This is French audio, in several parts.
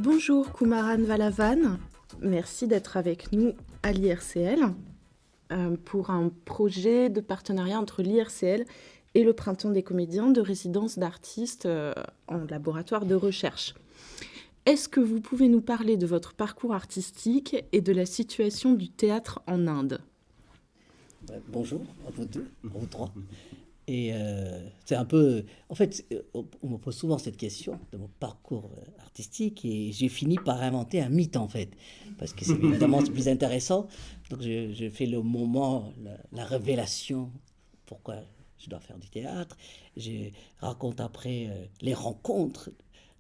Bonjour Kumaran Valavan, merci d'être avec nous à l'IRCL pour un projet de partenariat entre l'IRCL et le Printemps des comédiens de résidence d'artistes en laboratoire de recherche. Est-ce que vous pouvez nous parler de votre parcours artistique et de la situation du théâtre en Inde ? Bonjour à vous deux, à vous trois. Et c'est un peu... En fait, on me pose souvent cette question de mon parcours artistique et j'ai fini par inventer un mythe en fait. Parce que c'est évidemment c'est plus intéressant. Donc je fais le moment, la révélation, pourquoi je dois faire du théâtre. Je raconte après les rencontres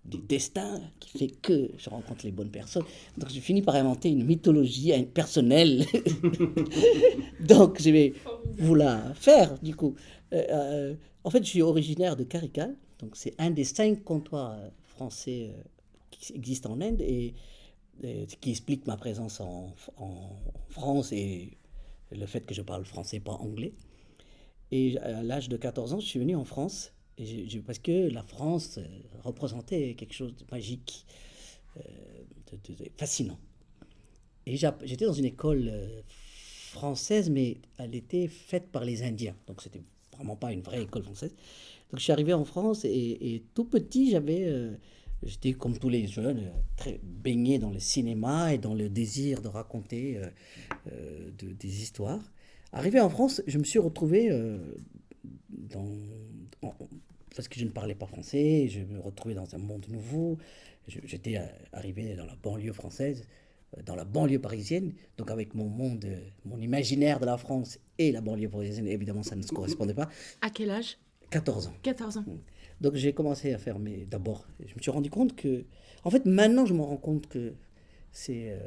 du destin qui fait que je rencontre les bonnes personnes. Donc je finis par inventer une mythologie personnelle. Donc je vais vous la faire du coup. En fait, je suis originaire de Karikal, donc c'est un des 5 comptoirs français qui existent en Inde et ce qui explique ma présence en France et le fait que je parle français, pas anglais. Et à l'âge de 14 ans, je suis venu en France parce que la France représentait quelque chose de magique, euh, de fascinant. Et j'étais dans une école française, mais elle était faite par les Indiens. Donc, c'était vraiment pas une vraie école française. Donc, je suis arrivé en France et tout petit, j'étais comme tous les jeunes, très baigné dans le cinéma et dans le désir de raconter des histoires. Arrivé en France, je me suis retrouvé dans, parce que je ne parlais pas français, je me retrouvais dans un monde nouveau. J'étais arrivé dans la banlieue française, dans la banlieue parisienne, donc avec mon monde, mon imaginaire de la France et la banlieue parisienne, évidemment, ça ne se correspondait pas. À quel âge ? 14 ans. 14 ans. Donc j'ai commencé à faire mes... D'abord, je me suis rendu compte que... En fait, maintenant, je me rends compte que c'est...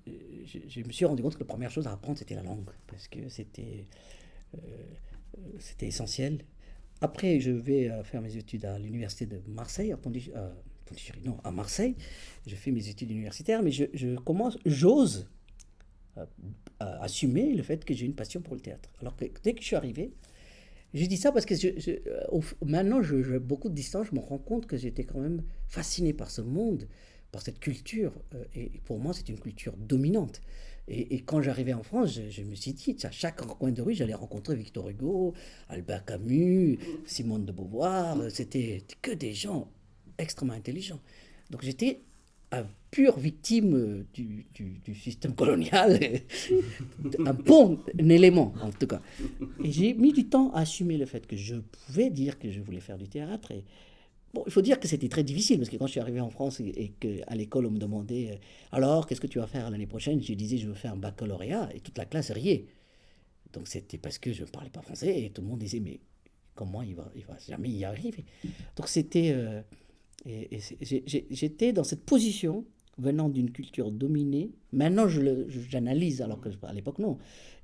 je me suis rendu compte que la première chose à apprendre, c'était la langue, parce que c'était essentiel. Après, je vais faire mes études à l'université de Marseille, non, à Marseille. Je fais mes études universitaires, mais j'ose assumer le fait que j'ai une passion pour le théâtre. Alors que dès que je suis arrivé, je dis ça parce que maintenant, j'ai beaucoup de distance, je me rends compte que j'étais quand même fasciné par ce monde, par cette culture. Et pour moi, c'est une culture dominante. Et quand j'arrivais en France, je me suis dit, à chaque coin de rue, j'allais rencontrer Victor Hugo, Albert Camus, Simone de Beauvoir. C'était que des gens extrêmement intelligents. Donc j'étais une pure victime du système colonial, un élément en tout cas. Et j'ai mis du temps à assumer le fait que je pouvais dire que je voulais faire du théâtre. Et bon, il faut dire que c'était très difficile parce que quand je suis arrivé en France et qu'à l'école on me demandait alors qu'est-ce que tu vas faire l'année prochaine, je disais je veux faire un baccalauréat et toute la classe riait. Donc c'était parce que je ne parlais pas français et tout le monde disait mais comment il va jamais y arriver. Donc c'était j'étais dans cette position venant d'une culture dominée. Maintenant j'analyse alors que à l'époque non.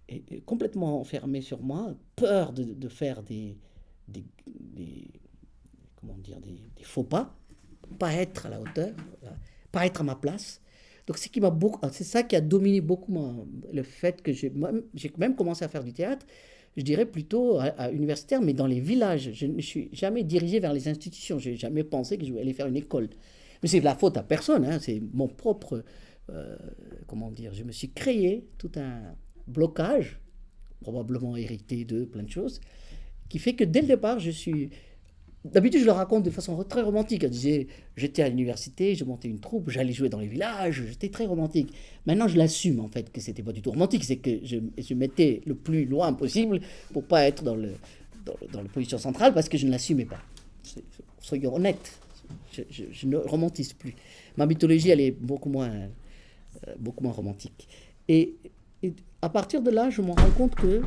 Et complètement enfermé sur moi, peur de faire des comment dire, des faux pas être à la hauteur, pas être à ma place. Donc c'est ça qui a dominé beaucoup le fait que j'ai même commencé à faire du théâtre, je dirais plutôt universitaire, mais dans les villages. Je ne suis jamais dirigé vers les institutions, je n'ai jamais pensé que je voulais aller faire une école. Mais c'est de la faute à personne, hein, c'est mon propre, comment dire, je me suis créé tout un blocage, probablement hérité de plein de choses, qui fait que dès le départ, d'habitude, je le raconte de façon très romantique. Je disais, j'étais à l'université, je montais une troupe, j'allais jouer dans les villages, j'étais très romantique. Maintenant, je l'assume en fait que c'était pas du tout romantique, c'est que je mettais le plus loin possible pour pas être dans la position centrale parce que je ne l'assumais pas. Soyons honnêtes, je ne romantise plus. Ma mythologie, elle est beaucoup moins romantique. Et à partir de là, je me rends compte que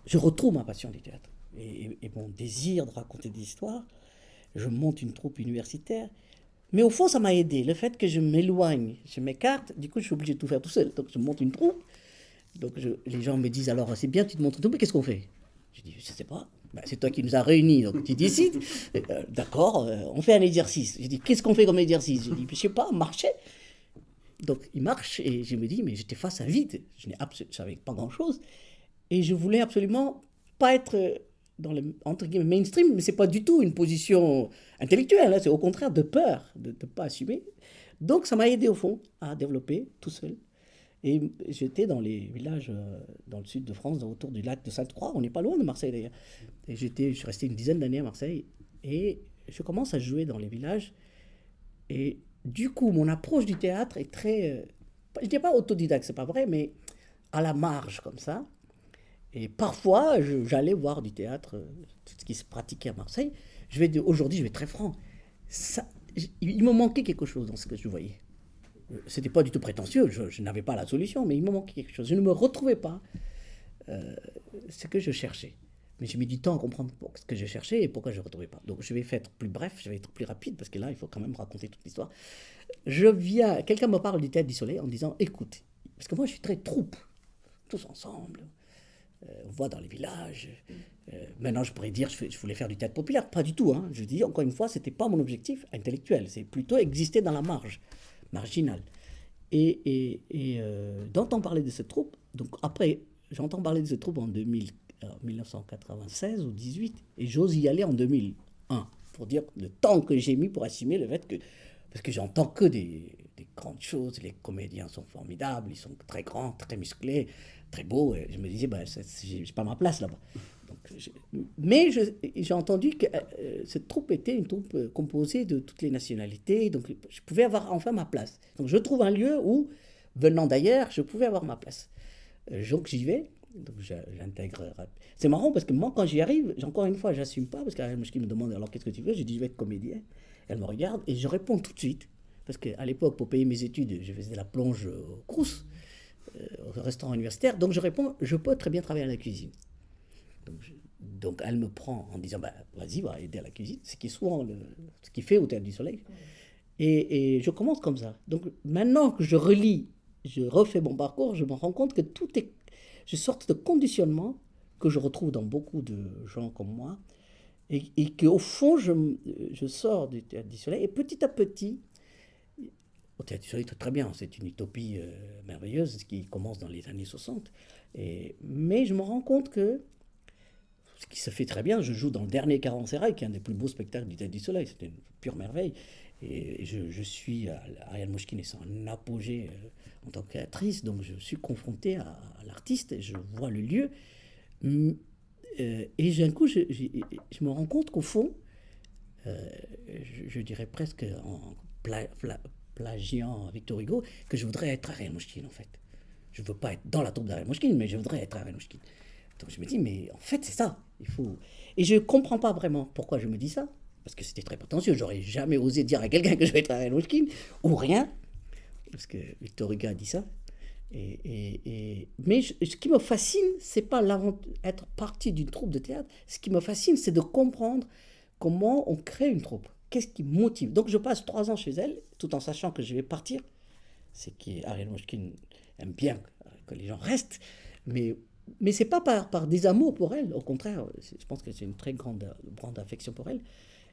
je retrouve ma passion du théâtre. Et mon désir de raconter des histoires, je monte une troupe universitaire. Mais au fond, ça m'a aidé. Le fait que je m'éloigne, je m'écarte, du coup, je suis obligé de tout faire tout seul. Donc, je monte une troupe. Donc, les gens me disent alors, c'est bien, tu te montres une troupe, mais qu'est-ce qu'on fait? Je dis, je ne sais pas. Ben, c'est toi qui nous as réunis, donc tu décides. D'accord, on fait un exercice. Je dis, qu'est-ce qu'on fait comme exercice? Je dis, je ne sais pas, marcher. Donc, il marche et je me dis, mais j'étais face à un vide. Je ne savais pas grand-chose. Et je voulais absolument pas être dans le entre guillemets mainstream, mais c'est pas du tout une position intellectuelle, hein, c'est au contraire de peur de ne pas assumer. Donc ça m'a aidé au fond à développer tout seul. Et j'étais dans les villages dans le sud de France, autour du lac de Sainte-Croix, on n'est pas loin de Marseille d'ailleurs. Et je suis resté une dizaine d'années à Marseille et je commence à jouer dans les villages. Et du coup, mon approche du théâtre est très, je ne dis pas autodidacte, c'est pas vrai, mais à la marge comme ça. Et parfois, j'allais voir du théâtre, tout ce qui se pratiquait à Marseille. Aujourd'hui, je vais être très franc. Ça, il me manquait quelque chose dans ce que je voyais. C'était pas du tout prétentieux, je n'avais pas la solution, mais il me manquait quelque chose. Je ne me retrouvais pas ce que je cherchais. Mais j'ai mis du temps à comprendre ce que je cherchais et pourquoi je ne retrouvais pas. Donc je vais faire plus bref, je vais être plus rapide, parce que là, il faut quand même raconter toute l'histoire. Quelqu'un me parle du Théâtre du Soleil en me disant, écoute, parce que moi je suis très troupe, tous ensemble, on voit dans les villages. Maintenant, je pourrais dire je voulais faire du théâtre populaire. Pas du tout. Hein. Je dis, encore une fois, ce n'était pas mon objectif intellectuel. C'est plutôt exister dans la marge, marginale. D'entendre parler de cette troupe, donc après, j'entends parler de cette troupe en 1996 ou 18, et j'ose y aller en 2001, pour dire le temps que j'ai mis pour assumer le fait que... Parce que j'entends que des grandes choses, les comédiens sont formidables, ils sont très grands, très musclés, très beaux, et je me disais, j'ai pas ma place là-bas. Mais j'ai entendu que cette troupe était une troupe composée de toutes les nationalités, donc je pouvais avoir enfin ma place. Donc je trouve un lieu où, venant d'ailleurs, je pouvais avoir ma place. Donc j'y vais, donc j'intègre. C'est marrant parce que moi, quand j'y arrive, encore une fois, j'assume pas, parce qu'Ariel Mouchkine me demande alors qu'est-ce que tu veux, je dis je vais être comédien. Elle me regarde et je réponds tout de suite, parce qu'à l'époque, pour payer mes études, je faisais la plonge au Crous, au restaurant universitaire, donc je réponds je peux très bien travailler à la cuisine. Donc elle me prend en disant vas-y, va aider à la cuisine, ce qui est souvent ce qu'il fait au Théâtre du Soleil. Et je commence comme ça. Donc maintenant que je relis, je refais mon parcours, je me rends compte que tout est une sorte de conditionnement que je retrouve dans beaucoup de gens comme moi, et qu'au fond, je sors du Théâtre du Soleil, et petit à petit, au Théâtre du Soleil, très bien, c'est une utopie merveilleuse, ce qui commence dans les années 60, mais je me rends compte que ce qui se fait très bien, je joue dans le dernier Caravansérail, qui est un des plus beaux spectacles du Théâtre du Soleil, c'était une pure merveille, et je suis, Ariel Mouchkine est un apogée en tant qu'actrice, donc je suis confronté à l'artiste, et je vois le lieu, et d'un coup, je me rends compte qu'au fond, je dirais presque en plagiant Victor Hugo, que je voudrais être Ariel Mouchkine en fait. Je ne veux pas être dans la troupe d'Ariel Mouchkine, mais je voudrais être Ariel Mouchkine. Donc je me dis, mais en fait, c'est ça. Il faut... Et je ne comprends pas vraiment pourquoi je me dis ça, parce que c'était très prétentieux. J'aurais jamais osé dire à quelqu'un que je vais être Ariel Mouchkine, ou rien, parce que Victor Hugo a dit ça. Mais ce qui me fascine, c'est pas être partie d'une troupe de théâtre. Ce qui me fascine, c'est de comprendre comment on crée une troupe. Qu'est-ce qui motive. Donc je passe 3 ans chez elle, tout en sachant que je vais partir. C'est qu'Ariel Mouchkine aime bien que les gens restent, mais c'est pas par désamour pour elle. Au contraire, je pense que c'est une très grande affection pour elle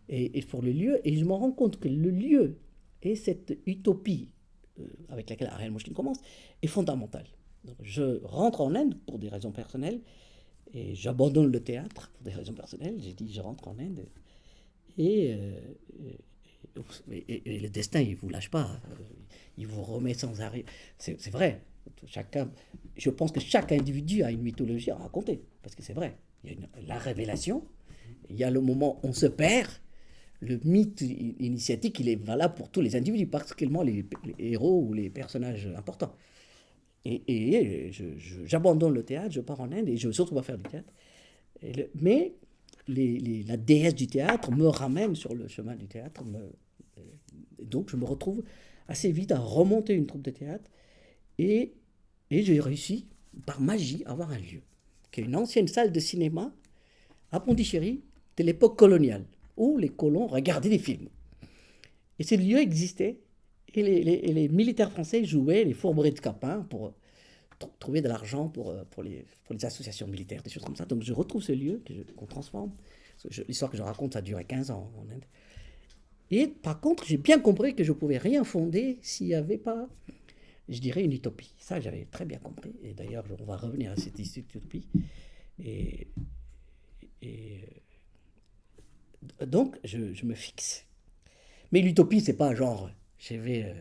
et pour le lieu. Et je me rends compte que le lieu et cette utopie avec laquelle Ariel Mouchkine commence est fondamentale. Donc je rentre en Inde pour des raisons personnelles et j'abandonne le théâtre pour des raisons personnelles. J'ai dit je rentre en Inde et le destin il vous lâche pas, il vous remet sans arrêt. C'est vrai. Je pense que chaque individu a une mythologie à raconter, parce que c'est vrai. Il y a la révélation, il y a le moment où on se perd. Le mythe initiatique, il est valable pour tous les individus, particulièrement les héros ou les personnages importants. J'abandonne le théâtre, je pars en Inde et je veux surtout pas faire du théâtre. Mais la déesse du théâtre me ramène sur le chemin du théâtre. Donc je me retrouve assez vite à remonter une troupe de théâtre. Et j'ai réussi, par magie, à avoir un lieu, qui est une ancienne salle de cinéma à Pondichéry de l'époque coloniale, où les colons regardaient des films. Et ce lieu existait, et les militaires français jouaient les fourberies de Scapin pour trouver de l'argent pour les associations militaires, des choses comme ça. Donc je retrouve ce lieu qu'on transforme. L'histoire que je raconte, ça a duré 15 ans en Inde. Et par contre, j'ai bien compris que je ne pouvais rien fonder s'il n'y avait pas, je dirais, une utopie. Ça, j'avais très bien compris. Et d'ailleurs, on va revenir à cette utopie. Et Et donc, je me fixe. Mais l'utopie, c'est pas genre, je vais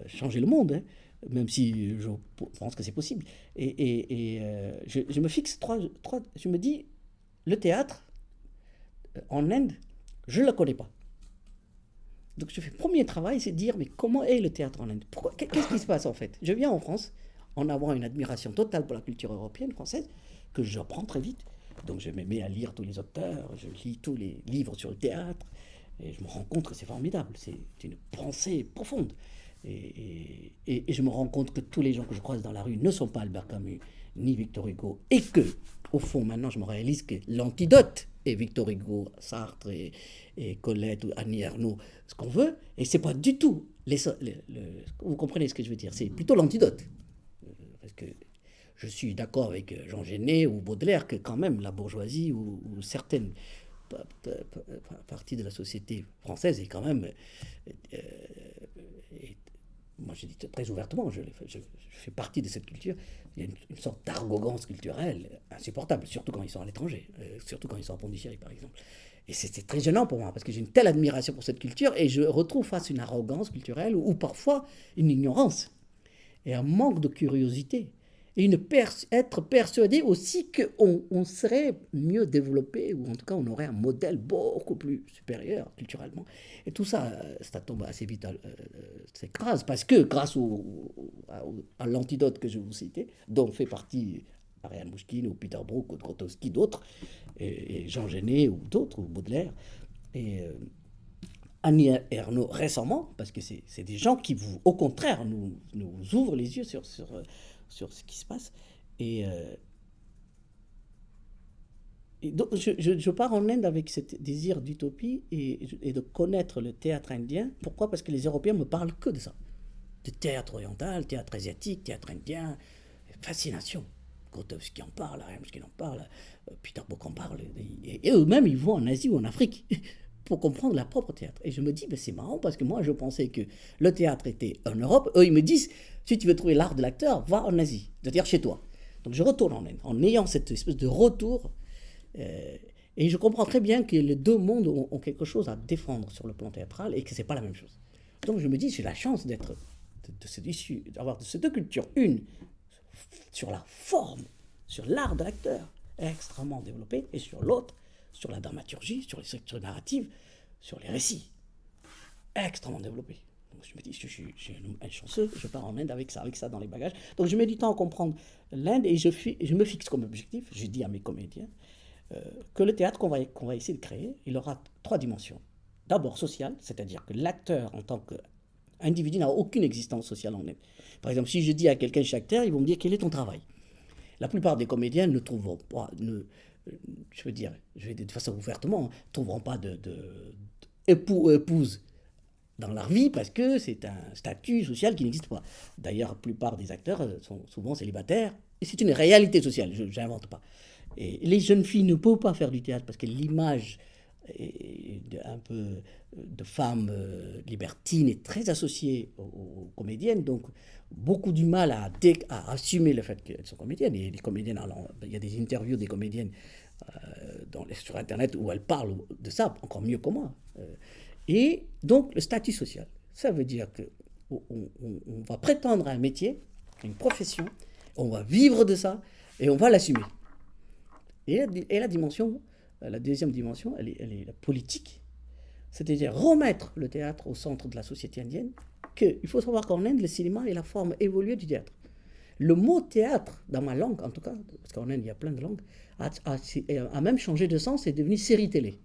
changer le monde, hein, même si je pense que c'est possible. Je me fixe je me dis, le théâtre, en Inde, je ne le connais pas. Donc je fais premier travail, c'est de dire, mais comment est le théâtre en Inde? Qu'est-ce qui se passe en fait? Je viens en France en avoir une admiration totale pour la culture européenne, française, que j'apprends très vite. Donc je me mets à lire tous les auteurs, je lis tous les livres sur le théâtre, et je me rends compte que c'est formidable, c'est une pensée profonde. Et je me rends compte que tous les gens que je croise dans la rue ne sont pas Albert Camus ni Victor Hugo, et que, au fond, maintenant, je me réalise que l'antidote est Victor Hugo, Sartre et Colette ou Annie Ernaux, ce qu'on veut, et c'est pas du tout vous comprenez ce que je veux dire, c'est plutôt l'antidote. Parce que je suis d'accord avec Jean Genet ou Baudelaire que quand même la bourgeoisie ou certaines parties de la société française est quand même moi je dis très ouvertement, je fais partie de cette culture, il y a une sorte d'arrogance culturelle insupportable, surtout quand ils sont à l'étranger, surtout quand ils sont à Pondichéry par exemple. Et c'était très gênant pour moi, parce que j'ai une telle admiration pour cette culture, et je retrouve face à une arrogance culturelle, ou parfois une ignorance, et un manque de curiosité, et être persuadé aussi qu'on serait mieux développé, ou en tout cas on aurait un modèle beaucoup plus supérieur culturellement. Et tout ça, ça tombe assez vite, s'écrase, parce que grâce à l'antidote que je vous citais, dont fait partie Ariane Mouchkine, ou Peter Brook, ou Grotowski, d'autres, et Jean Genet, ou d'autres, ou Baudelaire, et Annie Ernaux récemment, parce que c'est des gens qui, au contraire, nous ouvrent les yeux sur ce qui se passe. Et donc, je pars en Inde avec ce désir d'utopie et de connaître le théâtre indien. Pourquoi? Parce que les Européens me parlent que de ça. De théâtre oriental, théâtre asiatique, théâtre indien. Fascination. Grotowski en parle, Ariane Mouchkine en parle, Peter Brook en parle. Et eux-mêmes, ils vont en Asie ou en Afrique pour comprendre leur propre théâtre. Et je me dis, ben c'est marrant, parce que moi, je pensais que le théâtre était en Europe. Eux, ils me disent, si tu veux trouver l'art de l'acteur, va en Asie, c'est-à-dire chez toi. Donc je retourne en Inde, en ayant cette espèce de retour. Et je comprends très bien que les deux mondes ont quelque chose à défendre sur le plan théâtral, et que ce n'est pas la même chose. Donc je me dis, j'ai la chance d'avoir de ces deux cultures. Une, sur la forme, sur l'art de l'acteur, extrêmement développé, et sur l'autre, sur la dramaturgie, sur les structures narratives, sur les récits, extrêmement développés. Donc je me dis, je suis un chanceux, je pars en Inde avec ça dans les bagages. Donc je mets du temps à comprendre l'Inde, et je me fixe comme objectif, je dis à mes comédiens, que le théâtre qu'on va essayer de créer, il aura 3 dimensions. D'abord sociale, c'est-à-dire que l'acteur en tant qu'individu n'a aucune existence sociale en Inde. Par exemple, si je dis à quelqu'un, chaque acteur, ils vont me dire, quel est ton travail? La plupart des comédiens ne trouveront pas, je vais de façon ouvertement, ne trouveront pas d'époux ou épouse dans leur vie, parce que c'est un statut social qui n'existe pas. D'ailleurs, la plupart des acteurs sont souvent célibataires, et c'est une réalité sociale, je n'invente pas. Et les jeunes filles ne peuvent pas faire du théâtre, parce que l'image un peu de femmes libertines est très associée aux comédiennes, donc beaucoup du mal à assumer le fait qu'elles sont comédiennes. Et les comédiennes, il y a des interviews des comédiennes sur Internet où elles parlent de ça encore mieux que moi. Et donc le statut social, ça veut dire qu'on va prétendre à un métier, à une profession, on va vivre de ça et on va l'assumer. Et la dimension, la deuxième dimension, elle est la politique, c'est-à-dire remettre le théâtre au centre de la société indienne. Il faut savoir qu'en Inde, le cinéma est la forme évoluée du théâtre. Le mot théâtre, dans ma langue en tout cas, parce qu'en Inde il y a plein de langues, a même changé de sens et est devenu série télé.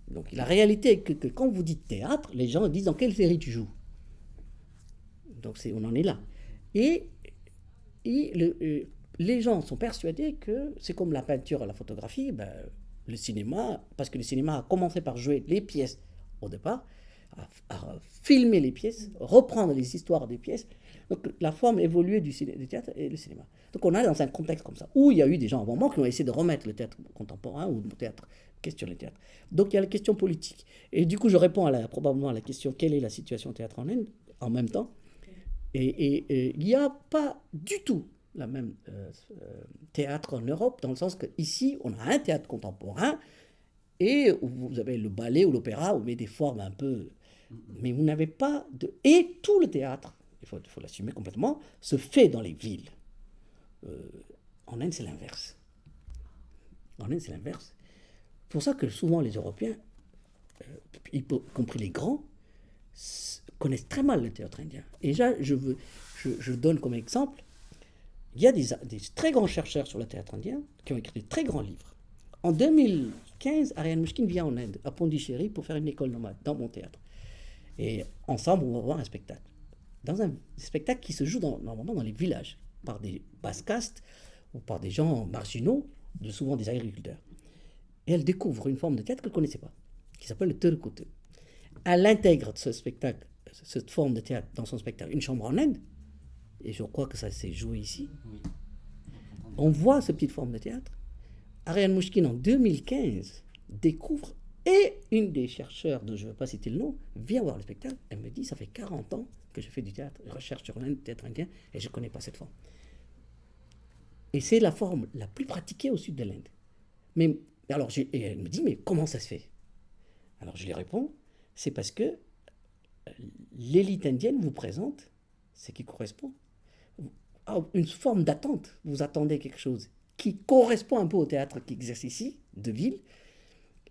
Donc la réalité est que quand vous dites théâtre, les gens disent dans quelle série tu joues. Donc on en est là. Et les gens sont persuadés que c'est comme la peinture et la photographie, le cinéma, parce que le cinéma a commencé par jouer les pièces au départ, à filmer les pièces, reprendre les histoires des pièces. Donc la forme évoluée du théâtre et le cinéma. Donc on est dans un contexte comme ça, où il y a eu des gens avant moi qui ont essayé de remettre le théâtre contemporain ou le théâtre, question le théâtre. Donc il y a la question politique. Et du coup je réponds probablement à la question, quelle est la situation théâtre en Inde, en même temps. Et il n'y a pas du tout théâtre en Europe, dans le sens qu'ici, on a un théâtre contemporain, et vous avez le ballet ou l'opéra, vous mettez des formes un peu... Mais vous n'avez pas de... Et tout le théâtre, il faut l'assumer complètement, se fait dans les villes. En Inde, c'est l'inverse. C'est pour ça que souvent les Européens, y compris les grands, connaissent très mal le théâtre indien. Et là, je donne comme exemple, il y a des très grands chercheurs sur le théâtre indien qui ont écrit des très grands livres. En 2015, Ariane Mushkin vient en Inde, à Pondichéry, pour faire une école nomade dans mon théâtre. Et ensemble, on va voir un spectacle. Dans un spectacle qui se joue normalement dans les villages, par des basses castes ou par des gens marginaux, souvent des agriculteurs. Et elle découvre une forme de théâtre qu'elle ne connaissait pas, qui s'appelle le Terkote. Elle intègre ce spectacle, cette forme de théâtre dans son spectacle, Une chambre en Inde, et je crois que ça s'est joué ici. Oui. On voit cette petite forme de théâtre. Ariane Mushkin, en 2015, découvre, et une des chercheurs, dont je ne veux pas citer le nom, vient voir le spectacle. Elle me dit, ça fait 40 ans que je fais du théâtre, je recherche sur l'Inde, théâtre indien, et je ne connais pas cette forme. Et c'est la forme la plus pratiquée au sud de l'Inde. Mais, alors, et elle me dit, mais comment ça se fait? Alors je lui réponds, c'est parce que l'élite indienne vous présente ce qui correspond à une forme d'attente. Vous attendez quelque chose qui correspond un peu au théâtre qui exerce ici, de ville.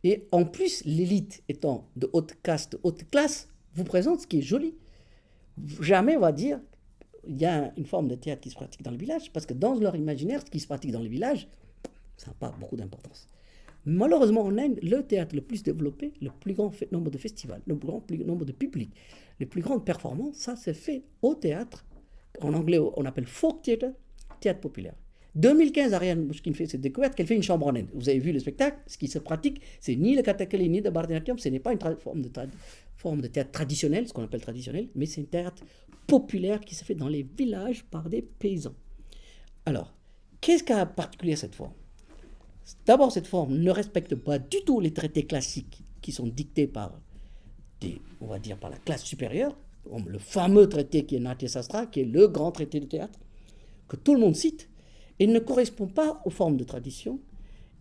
Et en plus, l'élite étant de haute caste, haute classe, vous présente ce qui est joli. Jamais on va dire il y a une forme de théâtre qui se pratique dans le village, parce que dans leur imaginaire, ce qui se pratique dans le village, ça n'a pas beaucoup d'importance. Malheureusement, en Inde, le théâtre le plus développé, le plus grand nombre de festivals, le plus grand nombre de publics, les plus grandes performances, ça se fait au théâtre. En anglais, on appelle folk theatre, théâtre populaire. 2015, Ariane Mushkin fait cette découverte qu'elle fait une chambre en Inde. Vous avez vu le spectacle, ce qui se pratique, c'est ni le Kathakali, ni le Bharatanatyam, ce n'est pas une forme de théâtre traditionnel, ce qu'on appelle traditionnel, mais c'est un théâtre populaire qui se fait dans les villages par des paysans. Alors, qu'est-ce qu'a particulier cette forme? D'abord, cette forme ne respecte pas du tout les traités classiques qui sont dictés par on va dire, par la classe supérieure, comme le fameux traité qui est Natya Sastra, qui est le grand traité de théâtre, que tout le monde cite, et ne correspond pas aux formes de tradition,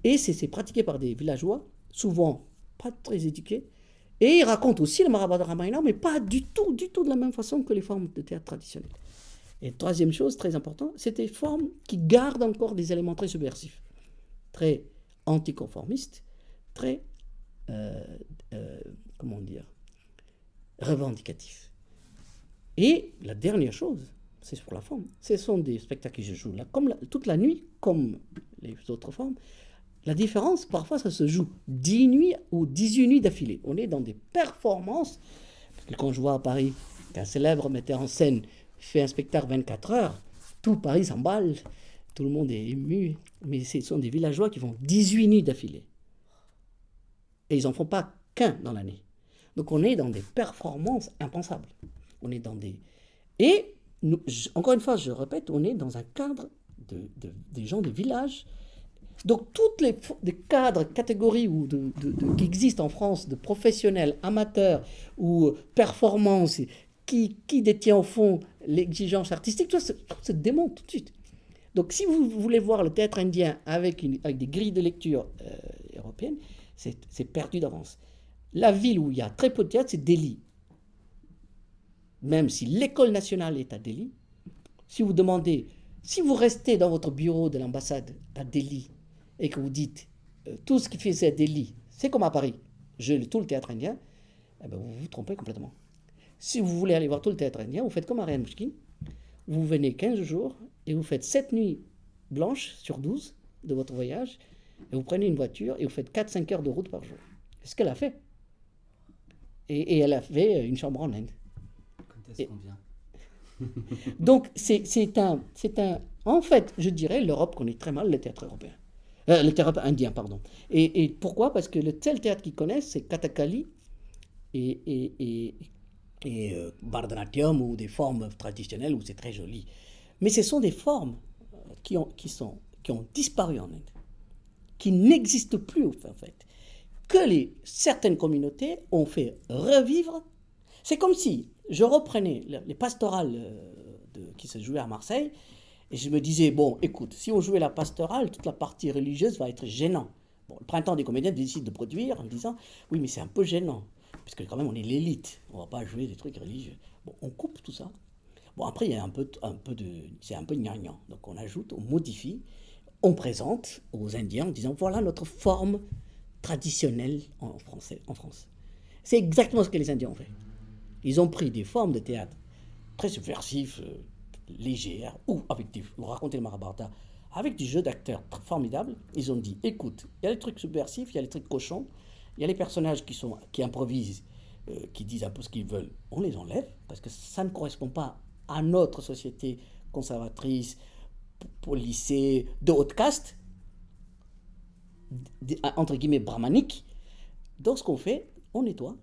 et c'est pratiqué par des villageois, souvent pas très éduqués, et ils racontent aussi le Mahabharata Ramayana, mais pas du tout de la même façon que les formes de théâtre traditionnelles. Et troisième chose, très importante, c'est des formes qui gardent encore des éléments très subversifs, très anticonformistes, très, revendicatifs. Et la dernière chose, c'est sur la forme. Ce sont des spectacles que je joue là, toute la nuit, comme les autres formes. La différence, parfois, ça se joue 10 nuits ou 18 nuits d'affilée. On est dans des performances. Parce que quand je vois à Paris qu'un célèbre metteur en scène fait un spectacle 24 heures, tout Paris s'emballe, tout le monde est ému. Mais ce sont des villageois qui font 18 nuits d'affilée. Et ils n'en font pas qu'un dans l'année. Donc on est dans des performances impensables. On est dans des... Et, encore une fois, je répète, on est dans un cadre des gens des villages. Donc, toutes les cadres, catégories qui existent en France de professionnels, amateurs ou performances, qui détient au fond l'exigence artistique, tout ça se démonte tout de suite. Donc, si vous voulez voir le théâtre indien avec des grilles de lecture européennes, c'est perdu d'avance. La ville où il y a très peu de théâtre, c'est Delhi. Même si l'école nationale est à Delhi, si vous restez dans votre bureau de l'ambassade à Delhi et que vous dites tout ce qui fait à Delhi, c'est comme à Paris, tout le théâtre indien, eh ben vous vous trompez complètement. Si vous voulez aller voir tout le théâtre indien, vous faites comme Ariane Mushkin, vous venez 15 jours et vous faites 7 nuits blanches sur 12 de votre voyage, et vous prenez une voiture et vous faites 4-5 heures de route par jour. C'est ce qu'elle a fait. Et elle a fait une chambre en Inde. Quand est-ce qu'on vient? Donc, en fait, je dirais, l'Europe connaît très mal le théâtre européen. Le théâtre indien, pardon. Et pourquoi? Parce que le seul théâtre qu'ils connaissent, c'est Kathakali et Bharatanatyam, ou des formes traditionnelles où c'est très joli. Mais ce sont des formes qui ont disparu en Inde, qui n'existent plus, en fait, que certaines communautés ont fait revivre. C'est comme si je reprenais les pastorales qui se jouaient à Marseille, Et je me disais, bon, écoute, si on jouait la pastorale, toute la partie religieuse va être gênant. Bon, le printemps des comédiens décide de produire en disant, oui, mais c'est un peu gênant, parce que quand même, on est l'élite, on va pas jouer des trucs religieux. Bon, on coupe tout ça. Bon, après, il y a c'est un peu gnangnan. Donc, on ajoute, on modifie, on présente aux Indiens en disant, voilà notre forme traditionnelle en France. C'est exactement ce que les Indiens ont fait. Ils ont pris des formes de théâtre très subversives, légères, ou vous racontez le Mahabharata, avec du jeu d'acteurs formidable. Ils ont dit, écoute, il y a les trucs subversifs, il y a les trucs cochons, il y a les personnages qui improvisent, qui disent un peu ce qu'ils veulent, on les enlève, parce que ça ne correspond pas à notre société conservatrice, policée, de haute caste, entre guillemets brahmanique. Donc ce qu'on fait, on nettoie.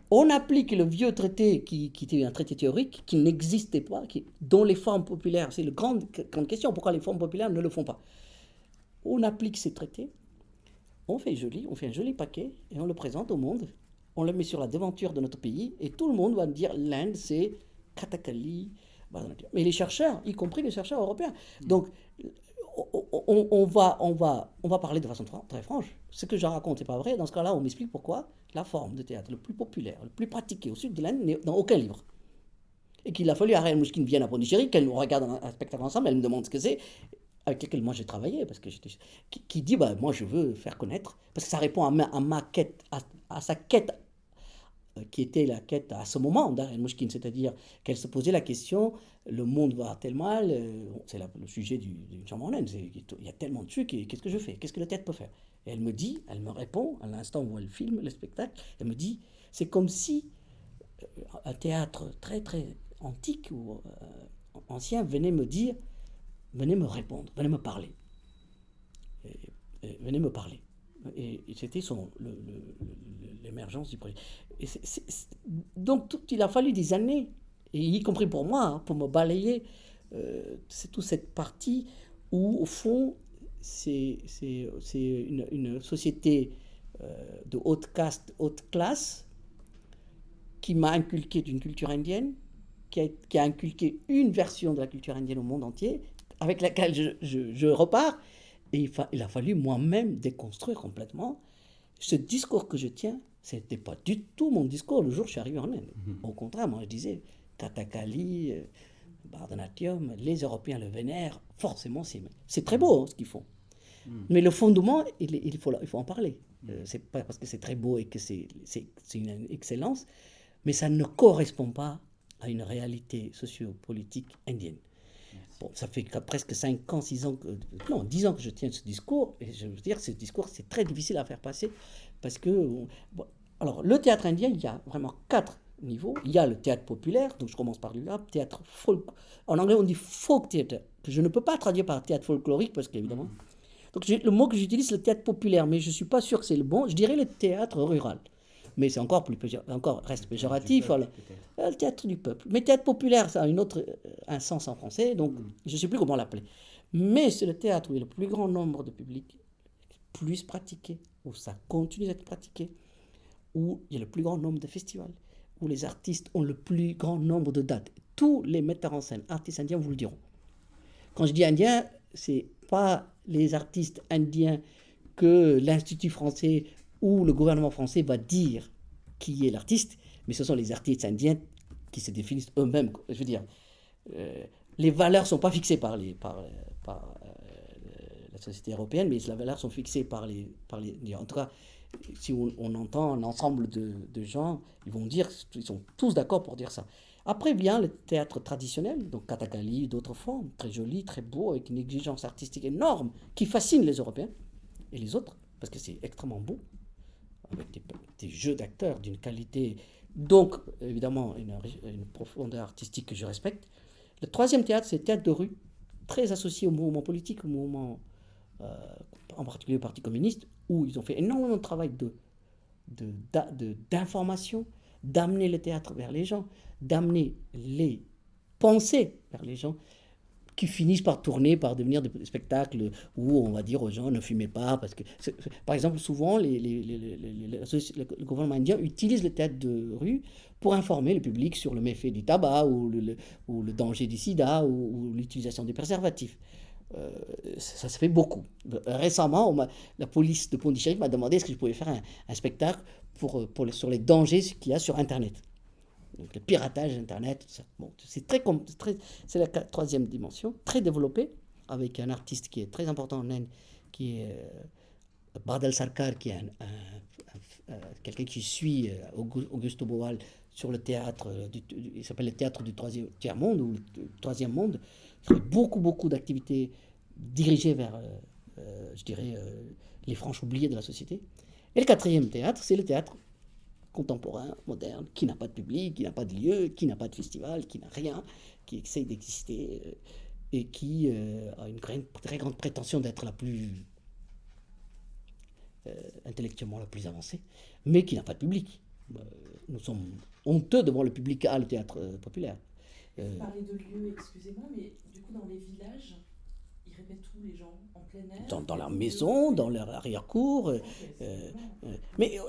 On applique le vieux traité qui était un traité théorique, qui n'existait pas, dont les formes populaires, c'est la grande question, pourquoi les formes populaires ne le font pas. On applique ces traités, on fait un joli paquet, et on le présente au monde, on le met sur la devanture de notre pays, et tout le monde va dire l'Inde, c'est Kathakali. Mais les chercheurs, y compris les chercheurs européens. Donc, on va parler de façon très franche. Ce que je raconte n'est pas vrai. Dans ce cas-là, on m'explique pourquoi la forme de théâtre le plus populaire, le plus pratiqué au sud de l'Inde n'est dans aucun livre. Et qu'il a fallu à Ariel Mouchkine vienne à Pondichéry, qu'elle nous regarde un spectacle ensemble, elle me demande ce que c'est, avec lequel moi j'ai travaillé, parce que qui dit, bah, moi je veux faire connaître, parce que ça répond à ma quête, à sa quête, qui était la quête à ce moment d'Ariel Mouchkine, c'est-à-dire qu'elle se posait la question, le monde va tellement mal, c'est le sujet du chambre en Inde, il y a tellement de trucs, qu'est-ce que je fais, qu'est-ce que le théâtre peut faire? Et elle me répond, à l'instant où elle filme le spectacle, elle me dit, c'est comme si un théâtre très très antique ou ancien venait me dire, venez me répondre, venez me parler, venez me parler. Et c'était l'émergence du projet. Donc il a fallu des années, et y compris pour moi, hein, pour me balayer c'est toute cette partie où, au fond, c'est une société de haute caste, haute classe, qui m'a inculqué d'une culture indienne, qui a inculqué une version de la culture indienne au monde entier, avec laquelle je repars. Et il a fallu moi-même déconstruire complètement. Ce discours que je tiens, ce n'était pas du tout mon discours le jour où je suis arrivé en Inde. Au contraire, moi je disais, Kathakali, Bharatanatyam, les Européens le vénèrent, forcément c'est très beau hein, ce qu'ils font. Mais le fondement, il faut en parler. C'est pas parce que c'est très beau et que c'est une excellence, mais ça ne correspond pas à une réalité sociopolitique indienne. Bon, ça fait presque 5 ans, 6 ans, non, 10 ans que je tiens ce discours, et je veux dire, ce discours, c'est très difficile à faire passer, parce que, bon, alors, le théâtre indien, il y a vraiment 4 niveaux. Il y a le théâtre populaire, donc je commence par lui-là, théâtre folk, en anglais on dit folk theatre, que je ne peux pas traduire par théâtre folklorique, parce qu'évidemment, donc le mot que j'utilise, c'est le théâtre populaire, mais je ne suis pas sûr que c'est le bon, je dirais le théâtre rural. Mais c'est encore reste péjoratif. Voilà. Le théâtre du peuple. Mais théâtre populaire, ça a un sens en français, donc je ne sais plus comment l'appeler. Mais c'est le théâtre où il y a le plus grand nombre de publics plus pratiqué, où ça continue d'être pratiqué, où il y a le plus grand nombre de festivals, où les artistes ont le plus grand nombre de dates. Tous les metteurs en scène, artistes indiens, vous le diront. Quand je dis indien, c'est pas les artistes indiens que l'Institut français où le gouvernement français va dire qui est l'artiste, mais ce sont les artistes indiens qui se définissent eux-mêmes. Je veux dire, les valeurs ne sont pas fixées par la société européenne, mais les valeurs sont fixées par les en tout cas, si on entend un ensemble de gens, ils vont dire, ils sont tous d'accord pour dire ça. Après vient le théâtre traditionnel, donc Kathakali, d'autres formes, très joli, très beau, avec une exigence artistique énorme, qui fascine les Européens et les autres, parce que c'est extrêmement beau, avec des jeux d'acteurs d'une qualité, donc évidemment une profondeur artistique que je respecte. Le troisième théâtre, c'est le théâtre de rue, très associé au mouvement politique, au mouvement, en particulier au Parti communiste, où ils ont fait énormément de travail d'information, d'amener le théâtre vers les gens, d'amener les pensées vers les gens, qui finissent par tourner, par devenir des spectacles où on va dire aux gens ne fumez pas. Parce que, par exemple, souvent, le gouvernement indien utilise le théâtre de rue pour informer le public sur le méfait du tabac ou le danger du sida ou l'utilisation des préservatifs. Ça se fait beaucoup. Récemment, la police de Pondichéry m'a demandé est-ce que je pouvais faire un spectacle sur les dangers qu'il y a sur Internet. Donc le piratage Internet, tout ça. Bon, c'est la troisième dimension, très développée, avec un artiste qui est très important en Inde, qui est Bardal Sarkar, qui est quelqu'un qui suit Augusto Boal sur le théâtre, il s'appelle le théâtre du tiers monde, ou le troisième monde. Il fait beaucoup d'activités dirigées vers, je dirais, les franges oubliées de la société. Et le quatrième théâtre, c'est le théâtre contemporain, moderne, qui n'a pas de public, qui n'a pas de lieu, qui n'a pas de festival, qui n'a rien, qui essaye d'exister et qui a une très grande prétention d'être la plus intellectuellement la plus avancée, mais qui n'a pas de public. Nous sommes honteux devant le public à le théâtre populaire. Vous parlez de lieux, excusez-moi, mais du coup dans les villages, ils répètent où les gens en plein air dans leur maison, dans leur arrière-cour. Mais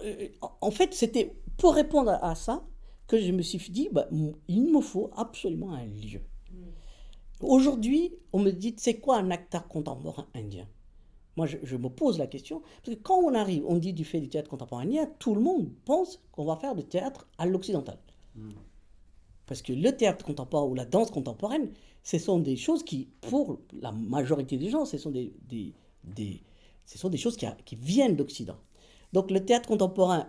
en fait, c'était pour répondre à ça que je me suis dit, il me faut absolument un lieu. Aujourd'hui, on me dit, c'est quoi un acteur contemporain indien? Moi, je me pose la question, parce que quand on arrive, on dit du fait du théâtre contemporain indien, tout le monde pense qu'on va faire du théâtre à l'occidental. Parce que le théâtre contemporain ou la danse contemporaine, ce sont des choses qui, pour la majorité des gens, ce sont des choses qui viennent d'Occident. Donc le théâtre contemporain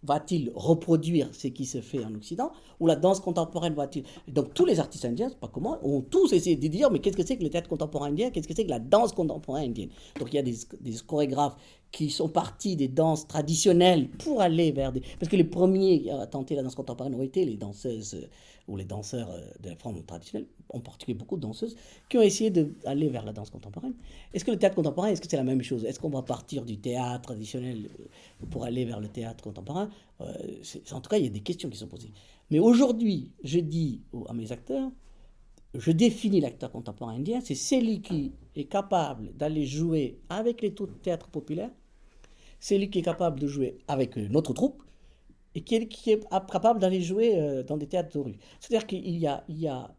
va-t-il reproduire ce qui se fait en Occident, ou la danse contemporaine va-t-il... Donc tous les artistes indiens, c'est pas comment, ont tous essayé de dire mais qu'est-ce que c'est que le théâtre contemporain indien, qu'est-ce que c'est que la danse contemporaine indienne. Donc il y a des chorégraphes qui sont partis des danses traditionnelles pour aller vers des... Parce que les premiers à tenter la danse contemporaine ont été les danseuses ou les danseurs de la forme traditionnelle, en particulier beaucoup de danseuses, qui ont essayé d'aller vers la danse contemporaine. Est-ce que le théâtre contemporain, est-ce que c'est la même chose? Est-ce qu'on va partir du théâtre traditionnel pour aller vers le théâtre contemporain? En tout cas, il y a des questions qui sont posées. Mais aujourd'hui, je dis à mes acteurs, je définis l'acteur contemporain indien, c'est celui qui est capable d'aller jouer avec les théâtres populaires, celui qui est capable de jouer avec notre troupe, et qui est capable d'aller jouer dans des théâtres de rue. C'est-à-dire qu'il y a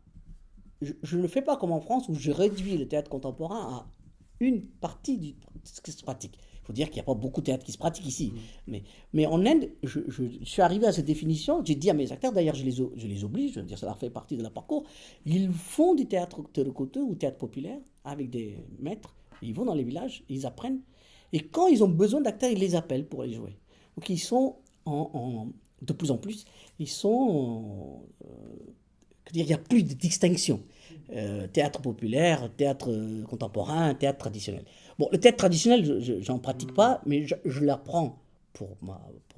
je ne le fais pas comme en France où je réduis le théâtre contemporain à une partie de ce qui se pratique. Il faut dire qu'il n'y a pas beaucoup de théâtre qui se pratique ici. Mais en Inde, je suis arrivé à cette définition. J'ai dit à mes acteurs, d'ailleurs je les oblige, je veux dire, ça leur fait partie de leur parcours, ils font du théâtre terracotteux ou théâtre populaire avec des maîtres. Ils vont dans les villages, ils apprennent. Et quand ils ont besoin d'acteurs, ils les appellent pour aller jouer. Donc ils sont de plus en plus, ils sont... il n'y a plus de distinction. Théâtre populaire, théâtre contemporain, théâtre traditionnel. Bon, le théâtre traditionnel, j'en pratique pas, mais je l'apprends pour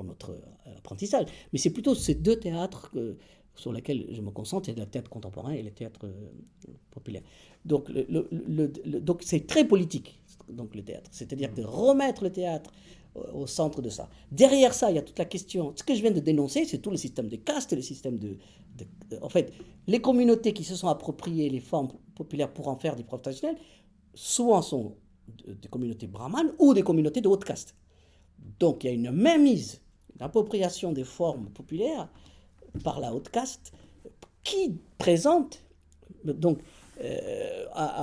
notre apprentissage. Mais c'est plutôt ces deux théâtres sur lesquels je me concentre, c'est le théâtre contemporain et le théâtre populaire. Donc, donc c'est très politique, donc, le théâtre. C'est-à-dire de remettre le théâtre au centre de ça. Derrière ça, il y a toute la question. Ce que je viens de dénoncer, c'est tout le système de caste, le système en fait, les communautés qui se sont appropriées les formes populaires pour en faire des profs traditionnels, souvent sont des communautés brahmanes ou des communautés de haute caste. Donc il y a une mainmise, une appropriation des formes populaires par la haute caste qui présente donc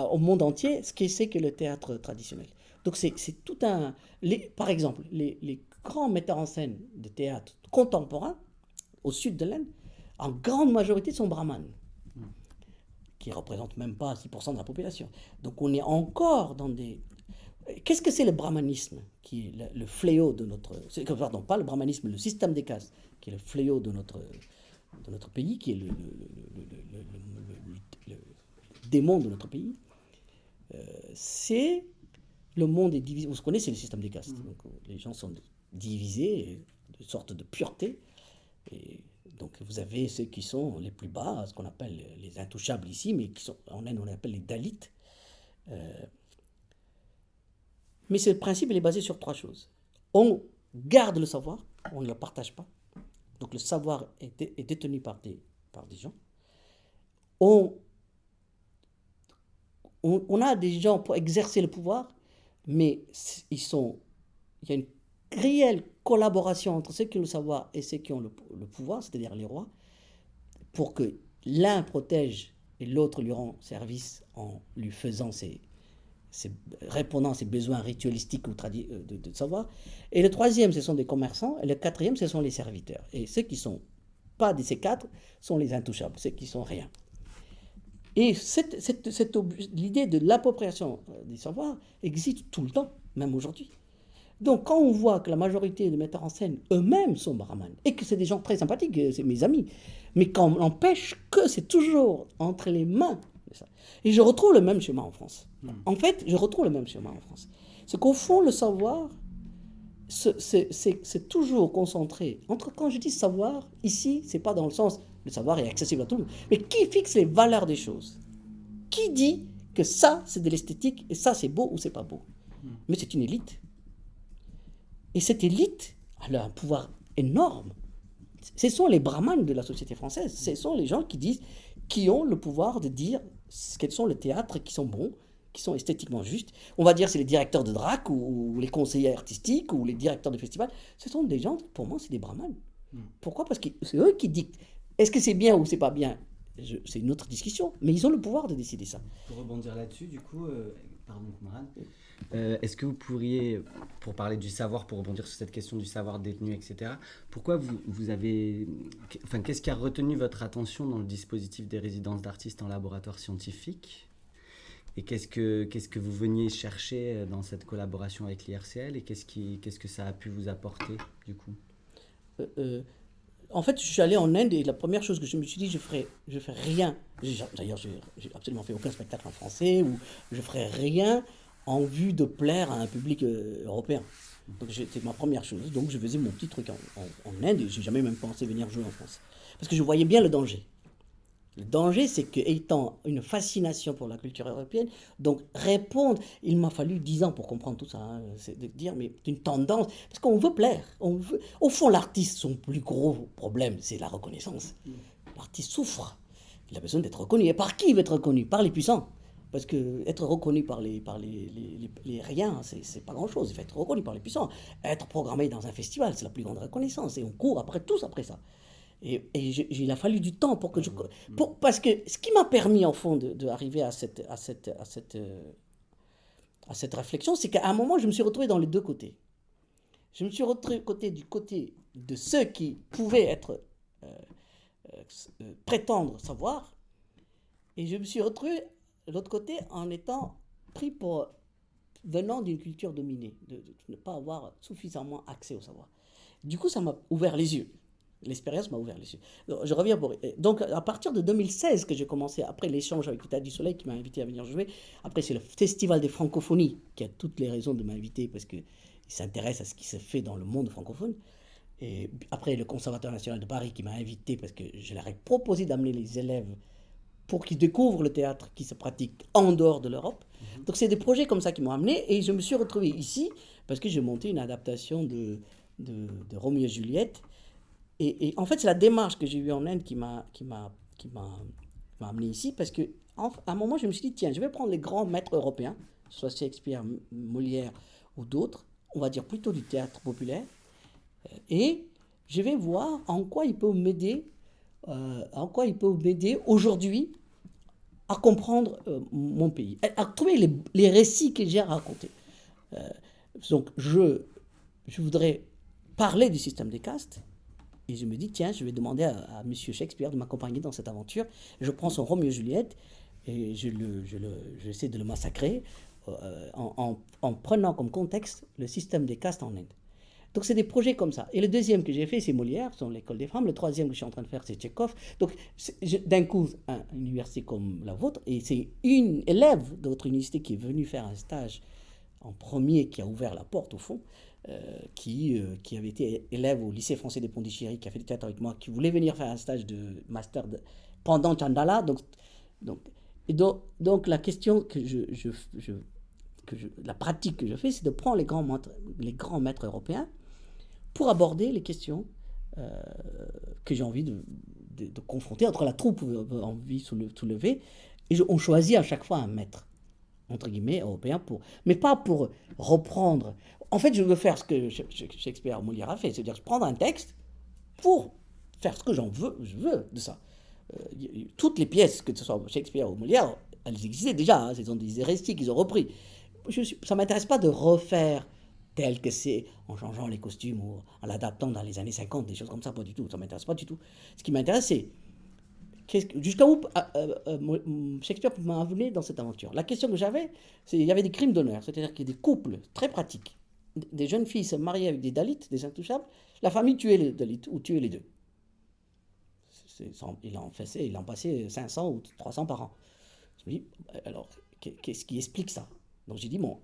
au monde entier ce qu'est que le théâtre traditionnel. Donc c'est tout un... par exemple, les grands metteurs en scène de théâtre contemporain au sud de l'Inde, en grande majorité sont brahmanes, qui ne représentent même pas 6% de la population. Donc on est encore dans des... Qu'est-ce que c'est le brahmanisme, qui est le fléau de notre... Pardon, pas le brahmanisme, le système des castes, qui est le fléau de notre pays, qui est le démon de notre pays. C'est... Le monde est divisé. Vous connaissez le système des castes. Donc, les gens sont divisés, de sorte de pureté. Et donc vous avez ceux qui sont les plus bas, ce qu'on appelle les intouchables ici, mais qui sont en Inde on appelle les Dalits. Mais ce principe il est basé sur trois choses. On garde le savoir, on ne le partage pas. Donc le savoir est détenu par des gens. On on a des gens pour exercer le pouvoir, mais il y a une réelle collaboration entre ceux qui ont le savoir et ceux qui ont le pouvoir, c'est-à-dire les rois, pour que l'un protège et l'autre lui rend service en lui faisant répondant à ses besoins ritualistiques ou de savoir. Et le troisième, ce sont des commerçants. Et le quatrième, ce sont les serviteurs. Et ceux qui ne sont pas de ces quatre sont les intouchables, ceux qui ne sont rien. Et l'idée de l'appropriation des savoirs existe tout le temps, même aujourd'hui. Donc quand on voit que la majorité des metteurs en scène eux-mêmes sont brahmanes, et que c'est des gens très sympathiques, c'est mes amis, mais qu'on empêche que c'est toujours entre les mains de ça. Et je retrouve le même schéma en France. En fait, je retrouve le même schéma en France. C'est qu'au fond, le savoir, c'est toujours concentré. Quand je dis savoir, ici, c'est pas dans le sens, le savoir est accessible à tout le monde, mais qui fixe les valeurs des choses? Qui dit que ça, c'est de l'esthétique, et ça, c'est beau ou c'est pas beau? Mais c'est une élite. Et cette élite, elle a un pouvoir énorme. Ce sont les brahmanes de la société française. Ce sont les gens qui ont le pouvoir de dire quels sont les théâtres qui sont bons, qui sont esthétiquement justes. On va dire c'est les directeurs de DRAC ou les conseillers artistiques ou les directeurs de festivals. Ce sont des gens, pour moi, c'est des brahmanes. Pourquoi? Parce que c'est eux qui dictent. Est-ce que c'est bien ou c'est pas bien? C'est une autre discussion, mais ils ont le pouvoir de décider ça. Pour rebondir là-dessus, du coup, pardon, Koumaran, est-ce que vous pourriez, pour parler du savoir, pour rebondir sur cette question du savoir détenu, etc., pourquoi vous avez... Enfin, qu'est-ce qui a retenu votre attention dans le dispositif des résidences d'artistes en laboratoire scientifique? Et qu'est-ce que vous veniez chercher dans cette collaboration avec l'IRCL? Et qu'est-ce que ça a pu vous apporter, du coup? En fait, je suis allé en Inde et la première chose que je me suis dit, je ferai rien. D'ailleurs, j'ai absolument fait aucun spectacle en français ou je ferai rien en vue de plaire à un public européen. Donc c'était ma première chose. Donc je faisais mon petit truc en Inde et j'ai jamais même pensé venir jouer en France. Parce que je voyais bien le danger. Le danger, c'est qu'étant une fascination pour la culture européenne, donc répondre, il m'a fallu 10 ans pour comprendre tout ça, hein, c'est de dire, mais une tendance, parce qu'on veut plaire, au fond, l'artiste, son plus gros problème, c'est la reconnaissance. L'artiste souffre, il a besoin d'être reconnu. Et par qui il veut être reconnu? Par les puissants. Parce que être reconnu par les riens, c'est pas grand-chose, il faut être reconnu par les puissants. Être programmé dans un festival, c'est la plus grande reconnaissance, et on court tous après ça. Et il a fallu du temps pour que parce que ce qui m'a permis, en fond, d'arriver à cette réflexion, c'est qu'à un moment, je me suis retrouvé dans les deux côtés. Je me suis retrouvé du côté de ceux qui pouvaient prétendre savoir, et je me suis retrouvé de l'autre côté en étant pris venant d'une culture dominée, de ne pas avoir suffisamment accès au savoir. Du coup, ça m'a ouvert les yeux. L'expérience m'a ouvert les yeux. Je reviens donc, à partir de 2016 que j'ai commencé, après l'échange avec l'État du Soleil qui m'a invité à venir jouer. Après, c'est le Festival des Francophonies qui a toutes les raisons de m'inviter parce qu'il s'intéresse à ce qui se fait dans le monde francophone. Et après, le Conservatoire national de Paris qui m'a invité parce que je leur ai proposé d'amener les élèves pour qu'ils découvrent le théâtre qui se pratique en dehors de l'Europe. Donc, c'est des projets comme ça qui m'ont amené. Et je me suis retrouvé ici parce que j'ai monté une adaptation de Roméo et Juliette. Et en fait, c'est la démarche que j'ai eue en Inde qui m'a amené ici, parce qu'à un moment, je me suis dit, tiens, je vais prendre les grands maîtres européens, soit Shakespeare, Molière ou d'autres, on va dire plutôt du théâtre populaire, et je vais voir en quoi ils peuvent m'aider aujourd'hui à comprendre mon pays, à trouver les récits que j'ai à raconter. Donc, je voudrais parler du système des castes. Et je me dis, tiens, je vais demander à M. Shakespeare de m'accompagner dans cette aventure. Je prends son Roméo et Juliette et j'essaie de le massacrer en prenant comme contexte le système des castes en Inde. Donc, c'est des projets comme ça. Et le deuxième que j'ai fait, c'est Molière, c'est l'école des femmes. Le troisième que je suis en train de faire, c'est Tchekhov. Donc, d'un coup, une université comme la vôtre, et c'est une élève de votre université qui est venue faire un stage en premier, qui a ouvert la porte, au fond. Qui avait été élève au lycée français de Pondichéry, qui a fait du théâtre avec moi, qui voulait venir faire un stage de master pendant Chandala. Donc la question la pratique que je fais, c'est de prendre les grands maîtres européens pour aborder les questions que j'ai envie de confronter entre la troupe envie de soulever. Et on choisit à chaque fois un maître. entre guillemets, européen, mais pas pour reprendre. En fait, je veux faire ce que Shakespeare ou Molière a fait, c'est-à-dire prendre un texte pour faire ce que je veux de ça. Toutes les pièces, que ce soit Shakespeare ou Molière, elles existaient déjà, hein, ce sont des récits qu'ils ont repris. Ça ne m'intéresse pas de refaire tel que c'est en changeant les costumes ou en l'adaptant dans les années 50, des choses comme ça, pas du tout, ça ne m'intéresse pas du tout. Ce qui m'intéresse, c'est jusqu'à où Shakespeare m'a amené dans cette aventure. La question que j'avais, c'est il y avait des crimes d'honneur, c'est-à-dire qu'il y a des couples très pratiques. Des jeunes filles se mariaient avec des Dalits, des intouchables, la famille tuait les Dalits ou tuait les deux. Il en passait 500 ou 300 par an. Je me dis, alors, qu'est-ce qui explique ça? Donc j'ai dit, bon,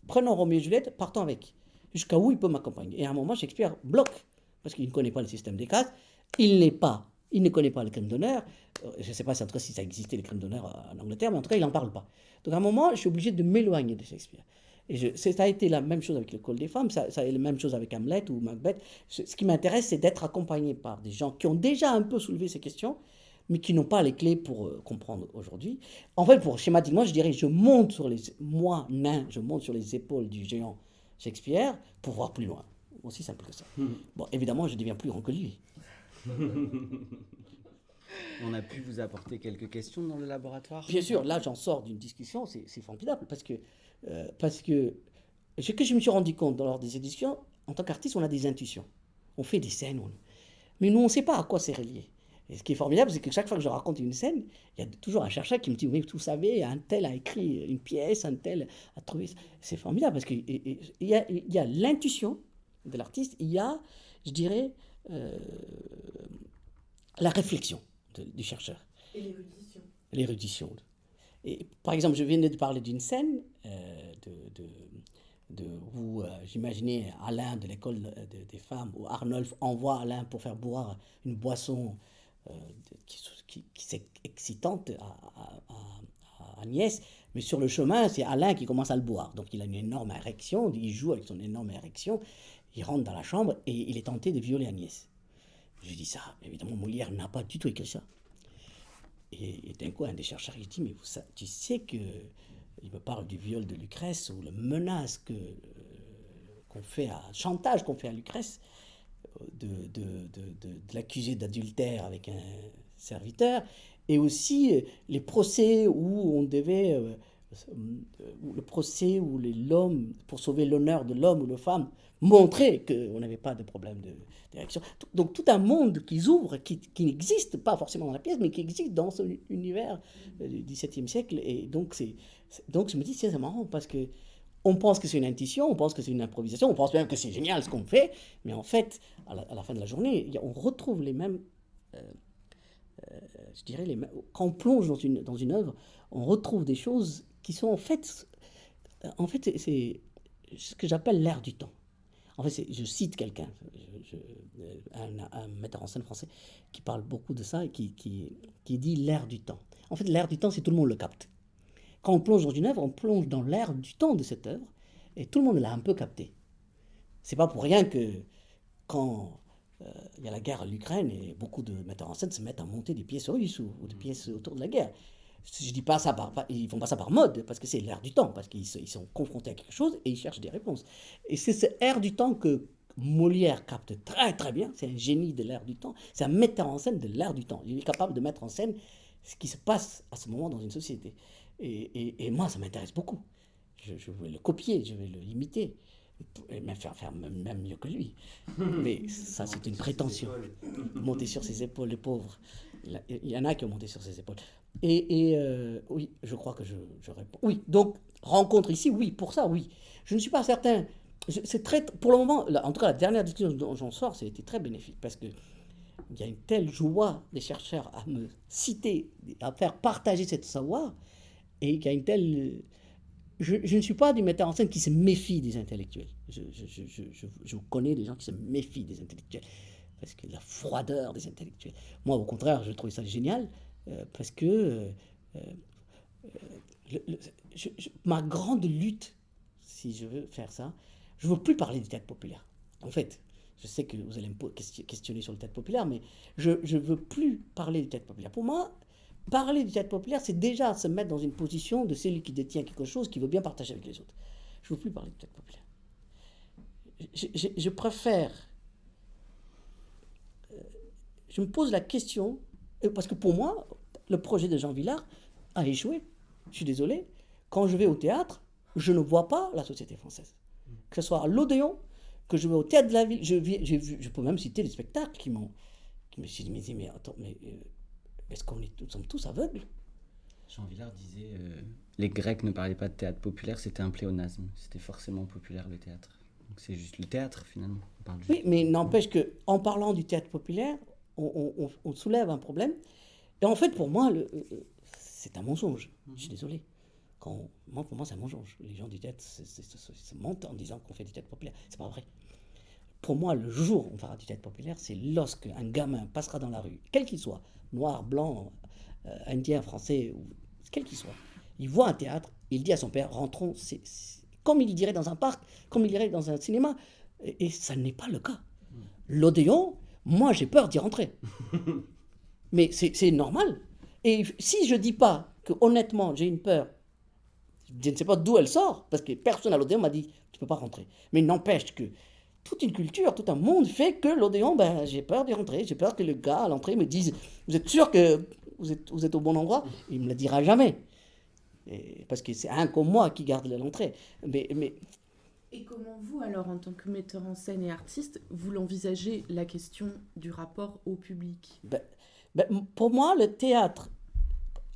prenons Roméo et Juliette, partons avec. Jusqu'à où il peut m'accompagner? Et à un moment, Shakespeare bloque, parce qu'il ne connaît pas le système des castes, il ne connaît pas le crime d'honneur. Je ne sais pas si ça existait, les crimes d'honneur en Angleterre, mais en tout cas, il n'en parle pas. Donc à un moment, je suis obligé de m'éloigner de Shakespeare. Et ça a été la même chose avec l'école des femmes, ça a été la même chose avec Hamlet ou Macbeth. Ce qui m'intéresse, c'est d'être accompagné par des gens qui ont déjà un peu soulevé ces questions, mais qui n'ont pas les clés pour comprendre aujourd'hui. En fait, schématiquement, je dirais, moi, nain, je monte sur les épaules du géant Shakespeare pour voir plus loin. Aussi simple que ça. Bon, évidemment, je deviens plus grand que lui. On a pu vous apporter quelques questions dans le laboratoire? Bien sûr, là, j'en sors d'une discussion, c'est formidable, parce que ce que je me suis rendu compte lors des éditions, en tant qu'artiste, on a des intuitions. On fait des scènes, mais nous, on ne sait pas à quoi c'est relié. Et ce qui est formidable, c'est que chaque fois que je raconte une scène, il y a toujours un chercheur qui me dit, oui, vous savez, un tel a écrit une pièce, un tel a trouvé... C'est formidable, parce qu'il y a l'intuition de l'artiste, il y a, je dirais, la réflexion du chercheur. Et l'érudition. L'érudition. Et, par exemple, je viens de parler d'une scène où j'imaginais Alain de l'école des femmes, où Arnolphe envoie Alain pour faire boire une boisson qui est excitante à Agnès, mais sur le chemin, c'est Alain qui commence à le boire. Donc il a une énorme érection, il joue avec son énorme érection, il rentre dans la chambre et il est tenté de violer Agnès. Je dis ça, évidemment, Molière n'a pas du tout écrit ça. Et d'un coup, un des chercheurs, il dit, mais tu sais que il me parle du viol de Lucrèce ou la menace qu'on fait chantage qu'on fait à Lucrèce de l'accuser d'adultère avec un serviteur, et aussi les procès où on devait le procès où l'homme, pour sauver l'honneur de l'homme ou de la femme, montrait qu'on n'avait pas de problème d'érection. Donc tout un monde qui s'ouvre, qui n'existe pas forcément dans la pièce, mais qui existe dans ce univers du XVIIe siècle. Et donc je me dis, c'est marrant, parce que on pense que c'est une intuition, on pense que c'est une improvisation, on pense même que c'est génial ce qu'on fait, mais en fait, à la fin de la journée, on retrouve les mêmes... je dirais, quand on plonge dans une œuvre, on retrouve des choses qui sont en fait c'est ce que j'appelle l'air du temps. En fait, je cite quelqu'un, un metteur en scène français, qui parle beaucoup de ça, et qui dit l'air du temps. En fait, l'air du temps, c'est tout le monde le capte. Quand on plonge dans une œuvre, on plonge dans l'air du temps de cette œuvre, et tout le monde l'a un peu capté. C'est pas pour rien que quand il y a la guerre à l'Ukraine, et beaucoup de metteurs en scène se mettent à monter des pièces russes ou des pièces autour de la guerre. Je dis pas ça ils font pas ça par mode, parce que c'est l'air du temps, parce qu'ils sont confrontés à quelque chose et ils cherchent des réponses. Et c'est ce air du temps que Molière capte très très bien. C'est un génie de l'air du temps. C'est un metteur en scène de l'air du temps. Il est capable de mettre en scène ce qui se passe à ce moment dans une société. Et moi, ça m'intéresse beaucoup. Je vais le copier, je vais le imiter. Et même faire même mieux que lui. Mais ça, c'est une prétention. Monter sur ses épaules, les pauvres. Il y en a qui ont monté sur ses épaules. Oui, je crois que je réponds. Oui, donc, rencontre ici, oui, pour ça, oui. Je ne suis pas certain. Pour le moment, en tout cas, la dernière discussion dont j'en sors, ça a été très bénéfique, parce que il y a une telle joie des chercheurs à me citer, à faire partager cette savoir, et qu'il y a une telle... Je ne suis pas du metteur en scène qui se méfie des intellectuels. Je connais des gens qui se méfient des intellectuels, parce que la froideur des intellectuels. Moi, au contraire, je trouve ça génial, parce que ma grande lutte, si je veux faire ça, je ne veux plus parler du théâtre populaire. En fait, je sais que vous allez me questionner sur le théâtre populaire, mais je ne veux plus parler du théâtre populaire. Pour moi, parler du théâtre populaire, c'est déjà se mettre dans une position de celui qui détient quelque chose, qui veut bien partager avec les autres. Je ne veux plus parler du théâtre populaire. Je préfère... Je me pose la question, parce que pour moi, le projet de Jean Vilar a échoué. Je suis désolé. Quand je vais au théâtre, je ne vois pas la société française. Que ce soit à l'Odéon, que je vais au théâtre de la ville, je peux même citer des spectacles qui me disent, mais attends, mais est-ce qu'on nous sommes tous aveugles? Jean Vilar disait les Grecs ne parlaient pas de théâtre populaire, c'était un pléonasme. C'était forcément populaire le théâtre. Donc c'est juste le théâtre finalement. On parle Oui, mais n'empêche qu'en parlant du théâtre populaire, on soulève un problème. Et en fait, pour moi, c'est un mensonge. Je suis désolé. Pour moi, c'est un mensonge. Les gens du théâtre se mentent en disant qu'on fait du théâtre populaire. C'est pas vrai. Pour moi, le jour où on fera du théâtre populaire, c'est lorsque un gamin passera dans la rue, quel qu'il soit, noir, blanc, indien, français, ou quel qu'il soit, il voit un théâtre, il dit à son père, rentrons, comme il dirait dans un parc, comme il dirait dans un cinéma, et ça n'est pas le cas. L'Odéon, moi j'ai peur d'y rentrer. Mais c'est normal. Et si je dis pas que honnêtement j'ai une peur, je ne sais pas d'où elle sort, parce que personne à l'Odéon m'a dit tu peux pas rentrer. Mais n'empêche que toute une culture, tout un monde fait que l'Odéon, j'ai peur d'y rentrer, j'ai peur que le gars à l'entrée me dise vous êtes sûr que vous êtes au bon endroit? Il me le dira jamais. Parce que c'est un comme moi qui garde l'entrée. Mais... Et comment vous, alors, en tant que metteur en scène et artiste, vous l'envisagez, la question du rapport au public? Pour moi, le théâtre,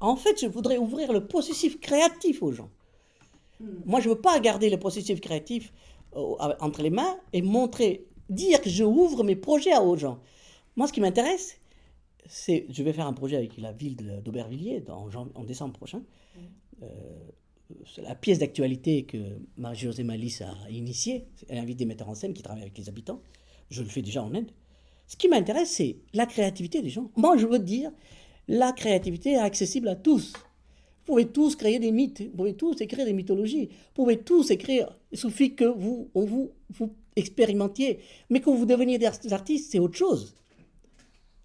en fait, je voudrais ouvrir le processus créatif aux gens. Moi, je ne veux pas garder le processus créatif entre les mains et dire que je ouvre mes projets aux gens. Moi, ce qui m'intéresse, c'est, je vais faire un projet avec la ville d'Aubervilliers en décembre prochain. C'est la pièce d'actualité que Marie-Josée Malice a initiée. Elle invite des metteurs en scène qui travaillent avec les habitants. Je le fais déjà en Inde. Ce qui m'intéresse, c'est la créativité des gens. Moi, je veux dire, la créativité est accessible à tous. Vous pouvez tous créer des mythes, vous pouvez tous écrire des mythologies, vous pouvez tous écrire. Il suffit que vous expérimentiez. Mais quand vous deveniez des artistes, c'est autre chose.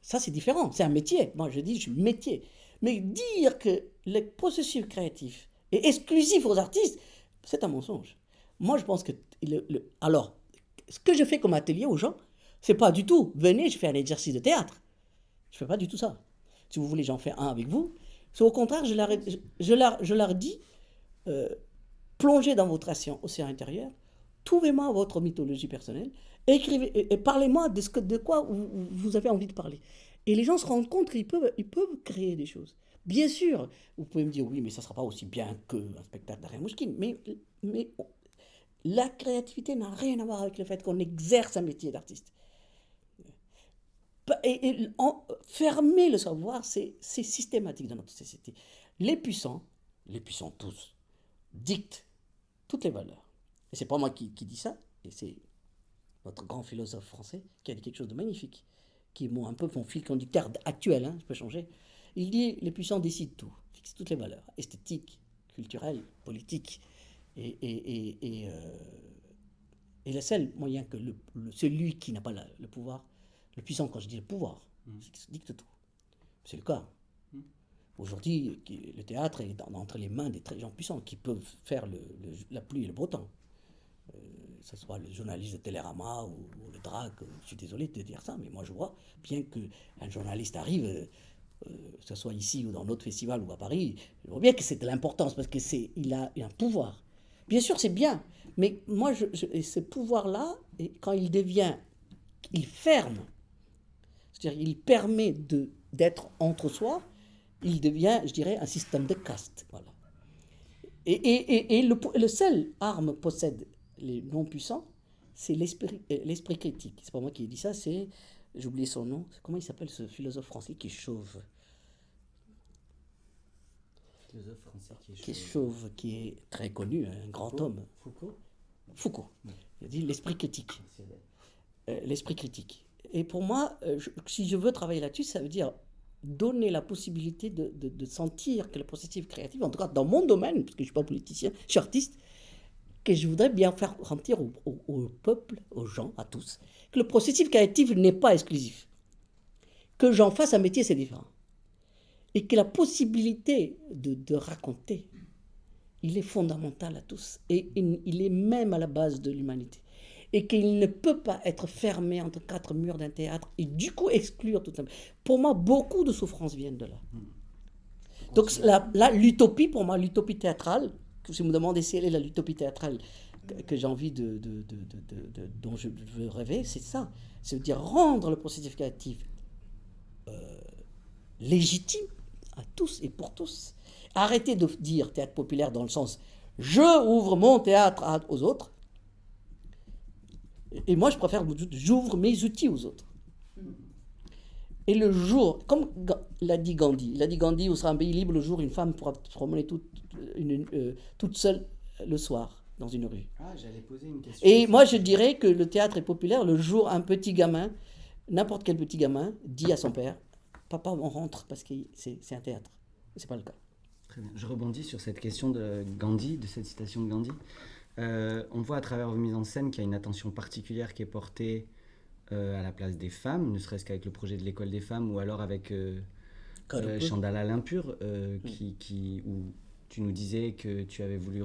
Ça, c'est différent. C'est un métier. Moi, je dis, je suis métier. Mais dire que le processus créatif est exclusif aux artistes, c'est un mensonge. Moi, je pense que... Alors, ce que je fais comme atelier aux gens, c'est pas du tout, venez, je fais un exercice de théâtre. Je fais pas du tout ça. Si vous voulez, j'en fais un avec vous. C'est au contraire, je leur dis, plongez dans votre océan intérieur, trouvez-moi votre mythologie personnelle, écrivez, et parlez-moi de quoi vous avez envie de parler. Et les gens se rendent compte qu'ils peuvent créer des choses. Bien sûr, vous pouvez me dire, oui, mais ça ne sera pas aussi bien qu'un spectacle d'Ariane Mouchkine, mais la créativité n'a rien à voir avec le fait qu'on exerce un métier d'artiste. Fermer le savoir, c'est systématique dans notre société. Les puissants tous, dictent toutes les valeurs. Et c'est pas moi qui dis ça, et c'est notre grand philosophe français qui a dit quelque chose de magnifique, qui est un peu mon fil conducteur actuel, je peux changer. Il dit, les puissants décident tout, fixent toutes les valeurs, esthétiques, culturelles, politiques, et le seul moyen que celui qui n'a pas le pouvoir, le puissant, quand je dis le pouvoir, dicte tout. C'est le cas. Aujourd'hui, le théâtre est entre les mains des très gens puissants qui peuvent faire la pluie et le beau temps. Que ce soit le journaliste de Télérama ou le Drac, je suis désolé de dire ça, mais moi je vois bien qu'un journaliste arrive, que ce soit ici ou dans notre festival ou à Paris, je vois bien que c'est de l'importance parce qu'il a un pouvoir. Bien sûr, c'est bien, mais moi, ce pouvoir-là, quand il ferme, c'est-à-dire il permet d'être entre soi, il devient, je dirais, un système de caste. Voilà. Et le seul arme possède les non-puissants, c'est l'esprit critique. C'est pas moi qui ai dit ça, j'ai oublié son nom, comment il s'appelle ce philosophe français qui est chauve? Philosophe français qui est chauve. Qui est chauve, qui est très connu, un grand homme. Foucault. Il a dit l'esprit critique. L'esprit critique. Et pour moi, si je veux travailler là-dessus, ça veut dire donner la possibilité de sentir que le processus créatif, en tout cas dans mon domaine, parce que je ne suis pas politicien, je suis artiste, que je voudrais bien faire sentir au peuple, aux gens, à tous, que le processus créatif n'est pas exclusif. Que j'en fasse un métier, c'est différent. et que la possibilité de raconter, il est fondamental à tous, et il est même à la base de l'humanité. Et qu'il ne peut pas être fermé entre quatre murs d'un théâtre et du coup exclure tout ça. Pour moi, beaucoup de souffrances viennent de là. Donc là, l'utopie, pour moi, l'utopie théâtrale, si vous me demandez si elle est l'utopie théâtrale que j'ai envie dont je veux rêver, c'est ça. C'est de dire rendre le processus créatif légitime à tous et pour tous. Arrêtez de dire théâtre populaire dans le sens je ouvre mon théâtre aux autres. Et moi, je préfère j'ouvre mes outils aux autres. Et le jour, comme l'a dit Gandhi, où sera un pays libre le jour où une femme pourra se promener toute seule le soir dans une rue. Ah, j'allais poser une question. Et moi, je dirais que le théâtre est populaire le jour où un petit gamin, n'importe quel petit gamin, dit à son père « Papa, on rentre parce que c'est un théâtre ». C'est pas le cas. Très bien. Je rebondis sur cette question de Gandhi, de cette citation de Gandhi. On voit à travers vos mises en scène qu'il y a une attention particulière qui est portée à la place des femmes, ne serait-ce qu'avec le projet de l'école des femmes ou alors avec Chandala l'Impure, où tu nous disais que tu avais voulu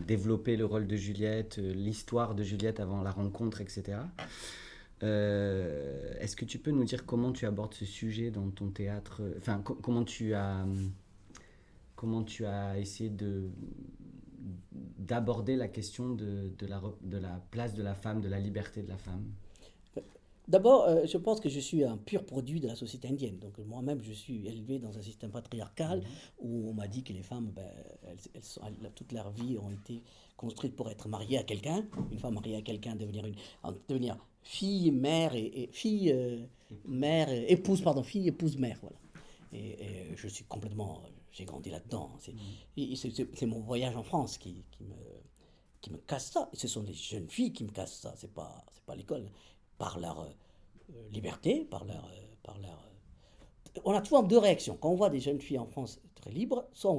développer le rôle de Juliette, l'histoire de Juliette avant la rencontre, etc. Est-ce que tu peux nous dire comment tu abordes ce sujet dans ton théâtre, enfin comment tu as essayé d'aborder la question de la place de la femme, de la liberté de la femme? D'abord, je pense que je suis un pur produit de la société indienne. Donc moi-même, je suis élevé dans un système patriarcal où on m'a dit que les femmes, toute leur vie, ont été construites pour être mariées à quelqu'un. Une femme mariée à quelqu'un, devenir fille, mère épouse, mère. Voilà. Et je suis complètement... J'ai grandi là-dedans. C'est mon voyage en France qui me casse ça. Et ce sont les jeunes filles qui me cassent ça. C'est pas l'école. Par leur liberté, par leur... On a souvent deux réactions. Quand on voit des jeunes filles en France très libres, soit on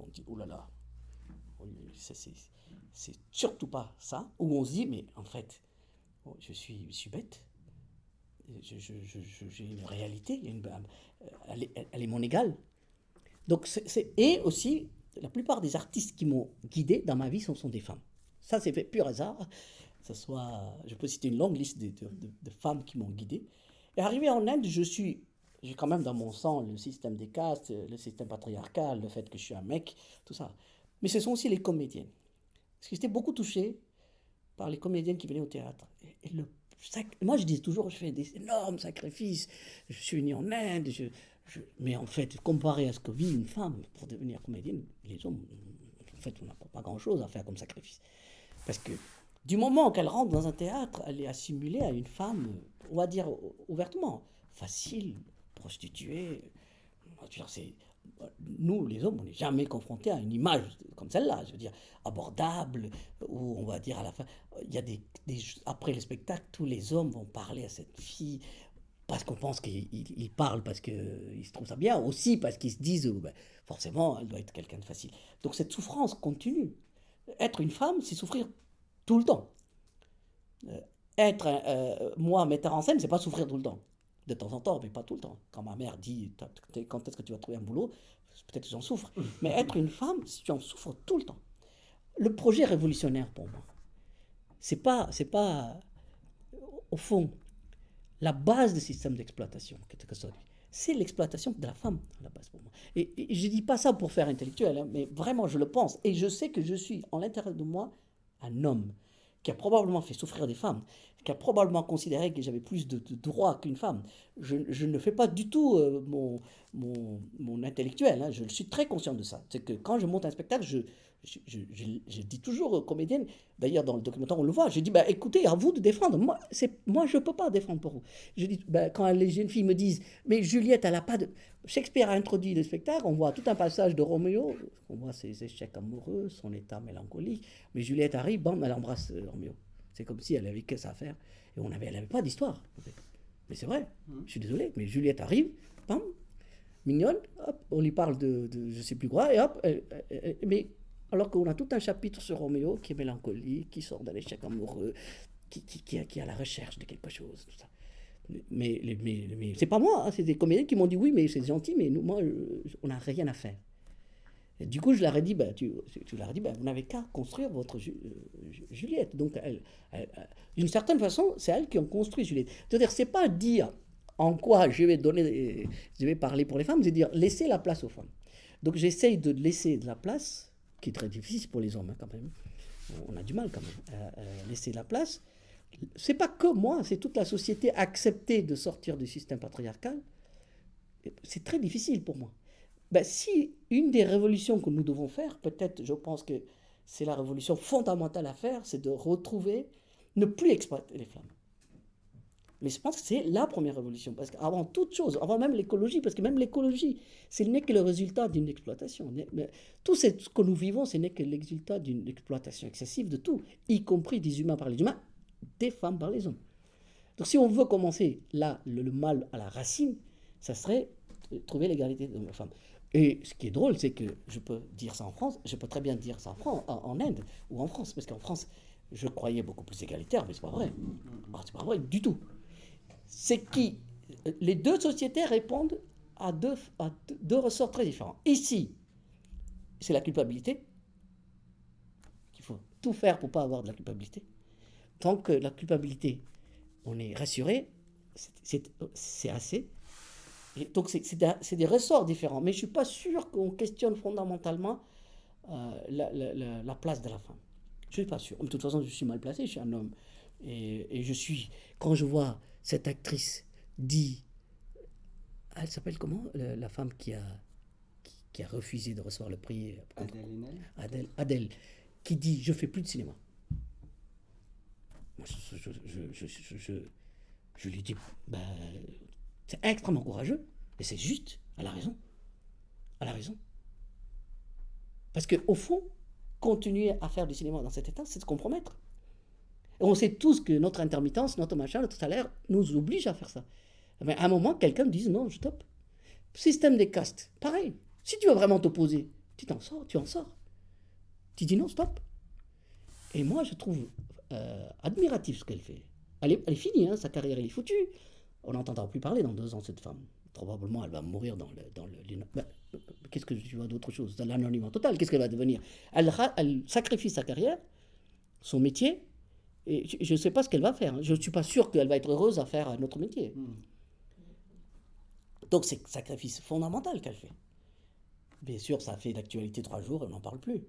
dit, oh là là, c'est surtout pas ça, ou on se dit, mais en fait, je suis bête, j'ai une réalité, elle est mon égale. Donc, et aussi, la plupart des artistes qui m'ont guidé dans ma vie sont des femmes. Ça, c'est fait pur hasard. Je peux citer une longue liste de femmes qui m'ont guidé. Et arrivé en Inde, j'ai quand même dans mon sang le système des castes, le système patriarcal, le fait que je suis un mec, tout ça. Mais ce sont aussi les comédiennes. Parce que j'étais beaucoup touché par les comédiennes qui venaient au théâtre. Moi, je dis toujours, je fais des énormes sacrifices. Je suis né en Inde. Mais en fait, comparé à ce que vit une femme pour devenir comédienne, les hommes, en fait, on n'a pas grand-chose à faire comme sacrifice. Parce que du moment qu'elle rentre dans un théâtre, elle est assimilée à une femme, on va dire ouvertement, facile, prostituée. Nous, les hommes, on n'est jamais confrontés à une image comme celle-là, je veux dire, abordable, où on va dire à la fin, il y a après le spectacle, tous les hommes vont parler à cette fille, parce qu'on pense qu'ils parlent parce qu'ils se trouvent ça bien, aussi parce qu'ils se disent, forcément, elle doit être quelqu'un de facile. Donc cette souffrance continue. Être une femme, c'est souffrir tout le temps. Moi, metteur en scène, c'est pas souffrir tout le temps. De temps en temps, mais pas tout le temps. Quand ma mère dit quand est-ce que tu vas trouver un boulot, peut-être que j'en souffre. Mais être une femme, tu en souffres tout le temps. Le projet révolutionnaire pour moi, c'est pas au fond la base du système d'exploitation, c'est l'exploitation de la femme à la base pour moi. Et je dis pas ça pour faire intellectuel, hein, mais vraiment je le pense. Et je sais que je suis en l'intérieur de moi un homme qui a probablement fait souffrir des femmes, qui a probablement considéré que j'avais plus de droits qu'une femme. Je ne fais pas du tout mon intellectuel, hein. Je suis très conscient de ça. C'est que quand je monte un spectacle, je dis toujours aux comédiennes, d'ailleurs dans le documentaire on le voit, je dis écoutez, à vous de défendre, moi je ne peux pas défendre pour vous. Je dis, quand les jeunes filles me disent, mais Juliette, elle n'a pas de... Shakespeare a introduit le spectacle, on voit tout un passage de Roméo, on voit ses échecs amoureux, son état mélancolique, mais Juliette arrive, bam, elle embrasse Roméo. C'est comme si elle avait que ça à faire, et elle n'avait pas d'histoire. Mais c'est vrai, je suis désolé, mais Juliette arrive, bam, mignonne, hop, on lui parle de je ne sais plus quoi, et hop, mais alors qu'on a tout un chapitre sur Roméo qui est mélancolique, qui sort d'un échec amoureux, qui a la recherche de quelque chose, tout ça. Mais c'est pas moi, hein, c'est des comédiens qui m'ont dit oui, mais c'est gentil, mais nous, moi, on n'a rien à faire. Et du coup, je leur ai dit, tu leur as dit, vous n'avez qu'à construire votre Juliette. Donc, d'une certaine façon, c'est elles qui ont construit Juliette. C'est-à-dire, c'est pas dire en quoi je vais parler pour les femmes, c'est dire laisser la place aux femmes. Donc, j'essaye de laisser de la place, qui est très difficile pour les hommes, hein, quand même. On a du mal quand même à laisser la place. C'est pas que moi, c'est toute la société accepter de sortir du système patriarcal. C'est très difficile pour moi. Si une des révolutions que nous devons faire, peut-être, je pense que c'est la révolution fondamentale à faire, c'est de retrouver, ne plus exploiter les femmes. Mais je pense que c'est la première révolution, parce qu'avant toute chose, avant même l'écologie, parce que même l'écologie, ce n'est que le résultat d'une exploitation. Tout ce que nous vivons, ce n'est que le résultat d'une exploitation excessive de tout, y compris des humains par les humains, des femmes par les hommes. Donc si on veut commencer là, le mal à la racine, ça serait trouver l'égalité de l'homme-femme. Et ce qui est drôle, c'est que je peux dire ça en France, je peux très bien dire ça en Inde ou en France, parce qu'en France, je croyais beaucoup plus égalitaire, mais c'est pas vrai. C'est pas vrai du tout. C'est qui les deux sociétés répondent à deux ressorts très différents. Ici, c'est la culpabilité. Il faut tout faire pour ne pas avoir de la culpabilité. Tant que la culpabilité, on est rassuré, c'est assez. Et donc c'est des ressorts différents. Mais je ne suis pas sûr qu'on questionne fondamentalement la place de la femme. Je ne suis pas sûr. De toute façon, je suis mal placé, je suis un homme. Et quand je vois cette actrice dit, elle s'appelle comment, la femme qui a refusé de recevoir le prix Adèle, qui dit je fais plus de cinéma. Moi, je lui dis c'est extrêmement courageux, et c'est juste, elle a raison. Parce qu'au fond, continuer à faire du cinéma dans cet état, c'est se compromettre. Et on sait tous que notre intermittence, notre machin, notre salaire nous oblige à faire ça. Mais à un moment, quelqu'un me dit non, je stoppe. Système des castes, pareil. Si tu veux vraiment t'opposer, tu en sors. Tu dis non, stop. Et moi, je trouve admiratif ce qu'elle fait. Elle est finie, hein, sa carrière, elle est foutue. On n'entendra plus parler dans 2 ans, cette femme. Probablement, elle va mourir dans le qu'est-ce que tu vois d'autre chose? Dans l'anonymat total, qu'est-ce qu'elle va devenir? Elle sacrifie sa carrière, son métier, et je ne sais pas ce qu'elle va faire. Je ne suis pas sûr qu'elle va être heureuse à faire un autre métier. Donc, c'est un sacrifice fondamental qu'elle fait. Bien sûr, ça a fait d'actualité 3 jours, on n'en parle plus.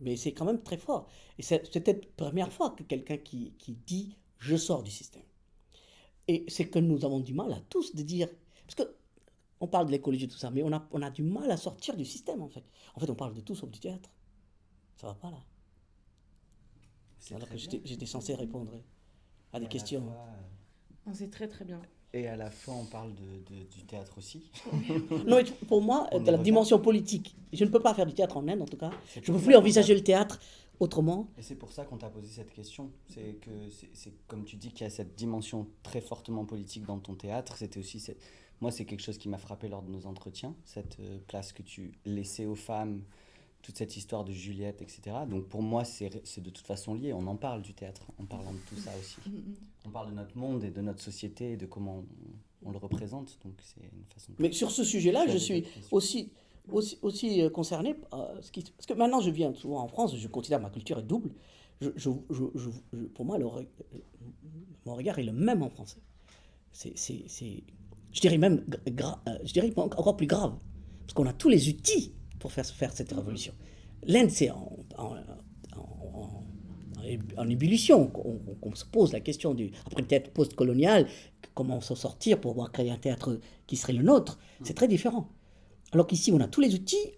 Mais c'est quand même très fort. Et c'est peut-être la première fois que quelqu'un qui dit « je sors du système ». Et c'est que nous avons du mal à tous de dire... Parce qu'on parle de l'écologie et tout ça, mais on a du mal à sortir du système, en fait. En fait, on parle de tout sauf du théâtre. Ça ne va pas, là. Alors que j'étais censé répondre à des questions. C'est très très bien. Et à la fois, on parle du théâtre aussi. Non, mais pour moi, de la dimension politique, je ne peux pas faire du théâtre en Inde, en tout cas. Je ne peux plus envisager le théâtre autrement. Et c'est pour ça qu'on t'a posé cette question. C'est que c'est comme tu dis qu'il y a cette dimension très fortement politique dans ton théâtre. C'était aussi moi, c'est quelque chose qui m'a frappé lors de nos entretiens, cette place que tu laissais aux femmes, toute cette histoire de Juliette, etc. Donc pour moi, c'est de toute façon lié. On en parle du théâtre, en parlant de tout ça aussi. On parle de notre monde et de notre société et de comment on le représente. Donc c'est une façon. Mais sur ce sujet-là, je suis aussi concerné. Parce que maintenant, je viens souvent en France, je considère ma culture est double. Pour moi, mon regard est le même en français. Je dirais même encore plus grave. Parce qu'on a tous les outils pour faire cette révolution. L'Inde, c'est en ébullition qu'on se pose la question après le théâtre post-colonial, comment s'en sortir pour pouvoir créer un théâtre qui serait le nôtre. C'est très différent. Alors qu'ici, on a tous les outils,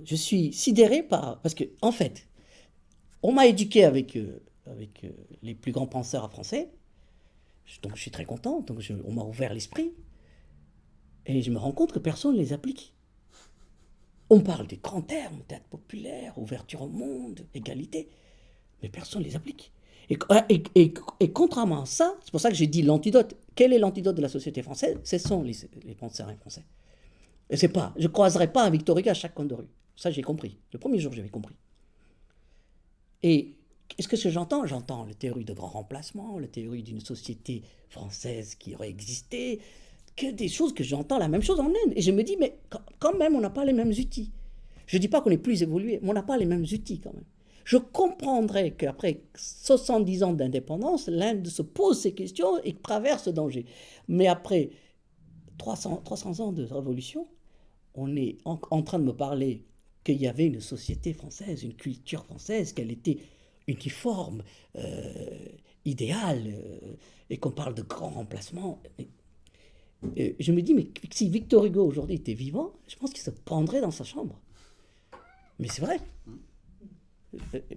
je suis sidéré parce que, en fait, on m'a éduqué avec les plus grands penseurs français, donc je suis très content, donc on m'a ouvert l'esprit, et je me rends compte que personne ne les applique. On parle des grands termes, théâtre populaire, ouverture au monde, égalité, mais personne ne les applique. Et contrairement à ça, c'est pour ça que j'ai dit l'antidote. Quel est l'antidote de la société française? Ce sont les penseurs français. Et je ne croiserai pas un Victor Hugo à chaque coin de rue. Ça, j'ai compris. Le premier jour, j'avais compris. Et Qu'est-ce que j'entends? J'entends la théorie de grand remplacement, la théorie d'une société française qui aurait existé, que des choses que j'entends la même chose en Inde. Et je me dis, mais quand même, on n'a pas les mêmes outils. Je ne dis pas qu'on est plus évolué, mais on n'a pas les mêmes outils quand même. Je comprendrais qu'après 70 ans d'indépendance, l'Inde se pose ces questions et traverse ce danger. Mais après 300 ans de révolution, on est en train de me parler qu'il y avait une société française, une culture française, qu'elle était uniforme, idéale, et qu'on parle de grand remplacement. Je me dis, mais si Victor Hugo aujourd'hui était vivant, je pense qu'il se prendrait dans sa chambre. Mais c'est vrai.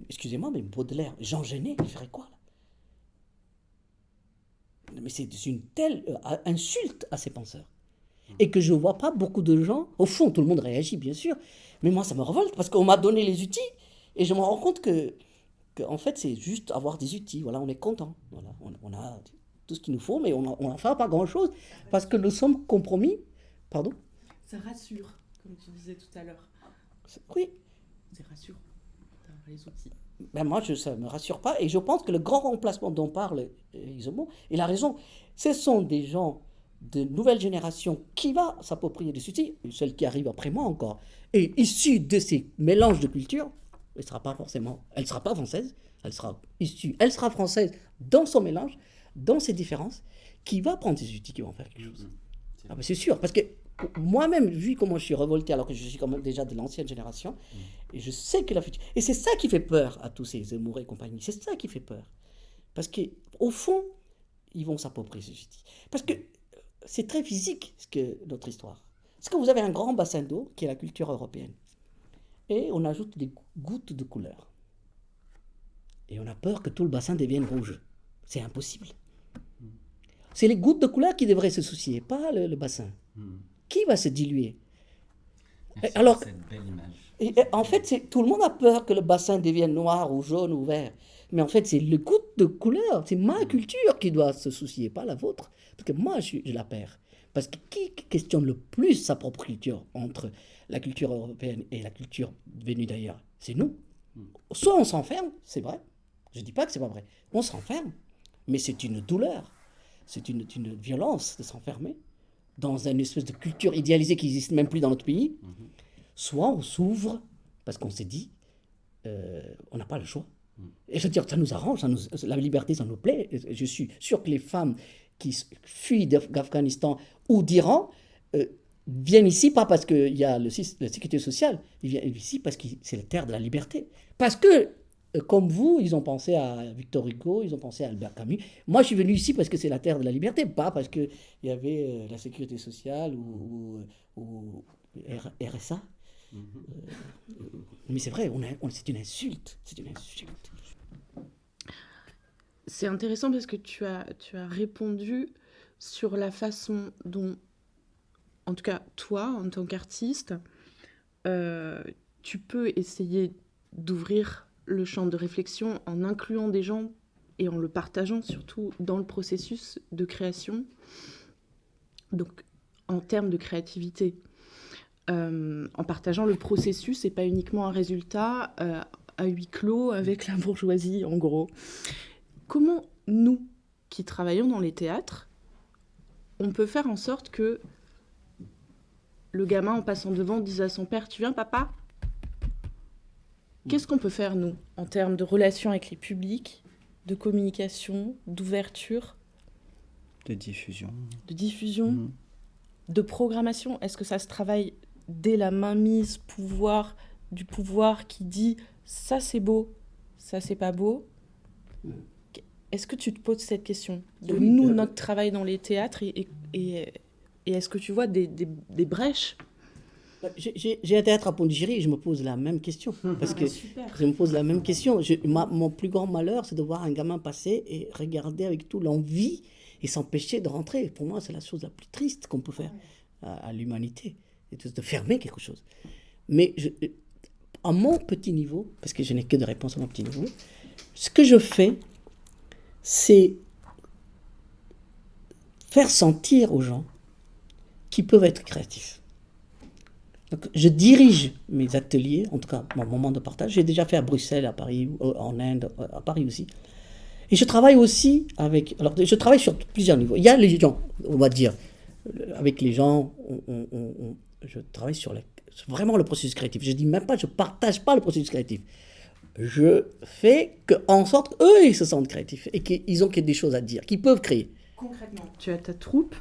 Excusez-moi, mais Baudelaire, Jean Genet, il ferait quoi là? Mais c'est une telle insulte à ces penseurs. Et que je ne vois pas beaucoup de gens, au fond tout le monde réagit bien sûr, mais moi ça me révolte parce qu'on m'a donné les outils et je me rends compte que en fait c'est juste avoir des outils, voilà, on est content, voilà, on a tout ce qu'il nous faut, mais on n'en fait pas grand-chose parce que nous sommes compromis, pardon. Ça rassure, comme tu disais tout à l'heure. Oui. C'est rassurant d'avoir les outils. Ben moi, ça ne me rassure pas. Et je pense que le grand remplacement dont parle Isomo, il a raison, ce sont des gens de nouvelle génération qui va s'approprier des outils, celle qui arrive après moi encore, et issue de ces mélanges de cultures, elle ne sera pas française, elle sera française dans son mélange, dans ses différences, qui va prendre ces outils qui vont faire quelque chose. Ah ben c'est sûr, parce que moi-même, vu comment je suis révolté, alors que je suis quand même déjà de l'ancienne génération, et je sais que la future... Et c'est ça qui fait peur à tous ces Zemmour et compagnie, c'est ça qui fait peur. Parce qu'au fond, ils vont s'approprier ces outils. Parce que c'est très physique, notre histoire. Parce que vous avez un grand bassin d'eau, qui est la culture européenne. Et on ajoute des gouttes de couleur. Et on a peur que tout le bassin devienne rouge. C'est impossible. C'est les gouttes de couleur qui devraient se soucier, pas le bassin. Qui va se diluer? Merci alors, pour cette belle image. En fait, tout le monde a peur que le bassin devienne noir ou jaune ou vert. Mais en fait, c'est les gouttes de couleur. C'est ma culture qui doit se soucier, pas la vôtre. Parce que moi, je la perds. Parce que qui questionne le plus sa propre culture entre la culture européenne et la culture venue d'ailleurs? C'est nous. Soit on s'enferme, c'est vrai. Je ne dis pas que c'est pas vrai. On s'enferme. Mais c'est une douleur. C'est une violence de s'enfermer dans une espèce de culture idéalisée qui n'existe même plus dans notre pays. Soit on s'ouvre, parce qu'on s'est dit, on n'a pas le choix. Et je veux dire, ça nous arrange, la liberté, ça nous plaît. Je suis sûr que les femmes qui fuient d'Afghanistan ou d'Iran viennent ici, pas parce qu'il y a la sécurité sociale, ils viennent ici parce que c'est la terre de la liberté. Parce que, comme vous, ils ont pensé à Victor Hugo, ils ont pensé à Albert Camus. Moi, je suis venu ici parce que c'est la terre de la liberté, pas parce qu'il y avait la sécurité sociale ou RSA. Mais c'est vrai, c'est une insulte. C'est une insulte. C'est intéressant parce que tu as répondu sur la façon dont, en tout cas toi, en tant qu'artiste, tu peux essayer d'ouvrir le champ de réflexion en incluant des gens et en le partageant surtout dans le processus de création. Donc, en termes de créativité. En partageant le processus et pas uniquement un résultat à huis clos avec la bourgeoisie, en gros. Comment nous, qui travaillons dans les théâtres, on peut faire en sorte que le gamin, en passant devant, dise à son père « Tu viens, papa ?» Qu'est-ce qu'on peut faire, nous, en termes de relations avec les publics, de communication, d'ouverture, de diffusion, de programmation? Est-ce que ça se travaille dès la mainmise du pouvoir qui dit « ça c'est beau, ça c'est pas beau ». Est-ce que tu te poses cette question de oui, notre travail dans les théâtres et est-ce que tu vois des brèches? J'ai un théâtre à Pondichéry et je me pose la même question. Parce que je me pose la même question. Mon plus grand malheur, c'est de voir un gamin passer et regarder avec tout l'envie et s'empêcher de rentrer. Pour moi, c'est la chose la plus triste qu'on peut faire à l'humanité, de fermer quelque chose. Mais à mon petit niveau, parce que je n'ai que de réponses à mon petit niveau, ce que je fais, c'est faire sentir aux gens qu'ils peuvent être créatifs. Donc, je dirige mes ateliers, en tout cas mon moment de partage. J'ai déjà fait à Bruxelles, à Paris, en Inde, à Paris aussi. Et je travaille aussi avec... Alors, je travaille sur plusieurs niveaux. Il y a les gens, on va dire, avec les gens, je travaille sur vraiment le processus créatif. Je ne dis même pas, je ne partage pas le processus créatif. Je fais en sorte qu'eux, ils se sentent créatifs et qu'ils ont des choses à dire, qu'ils peuvent créer. Concrètement, tu as ta troupe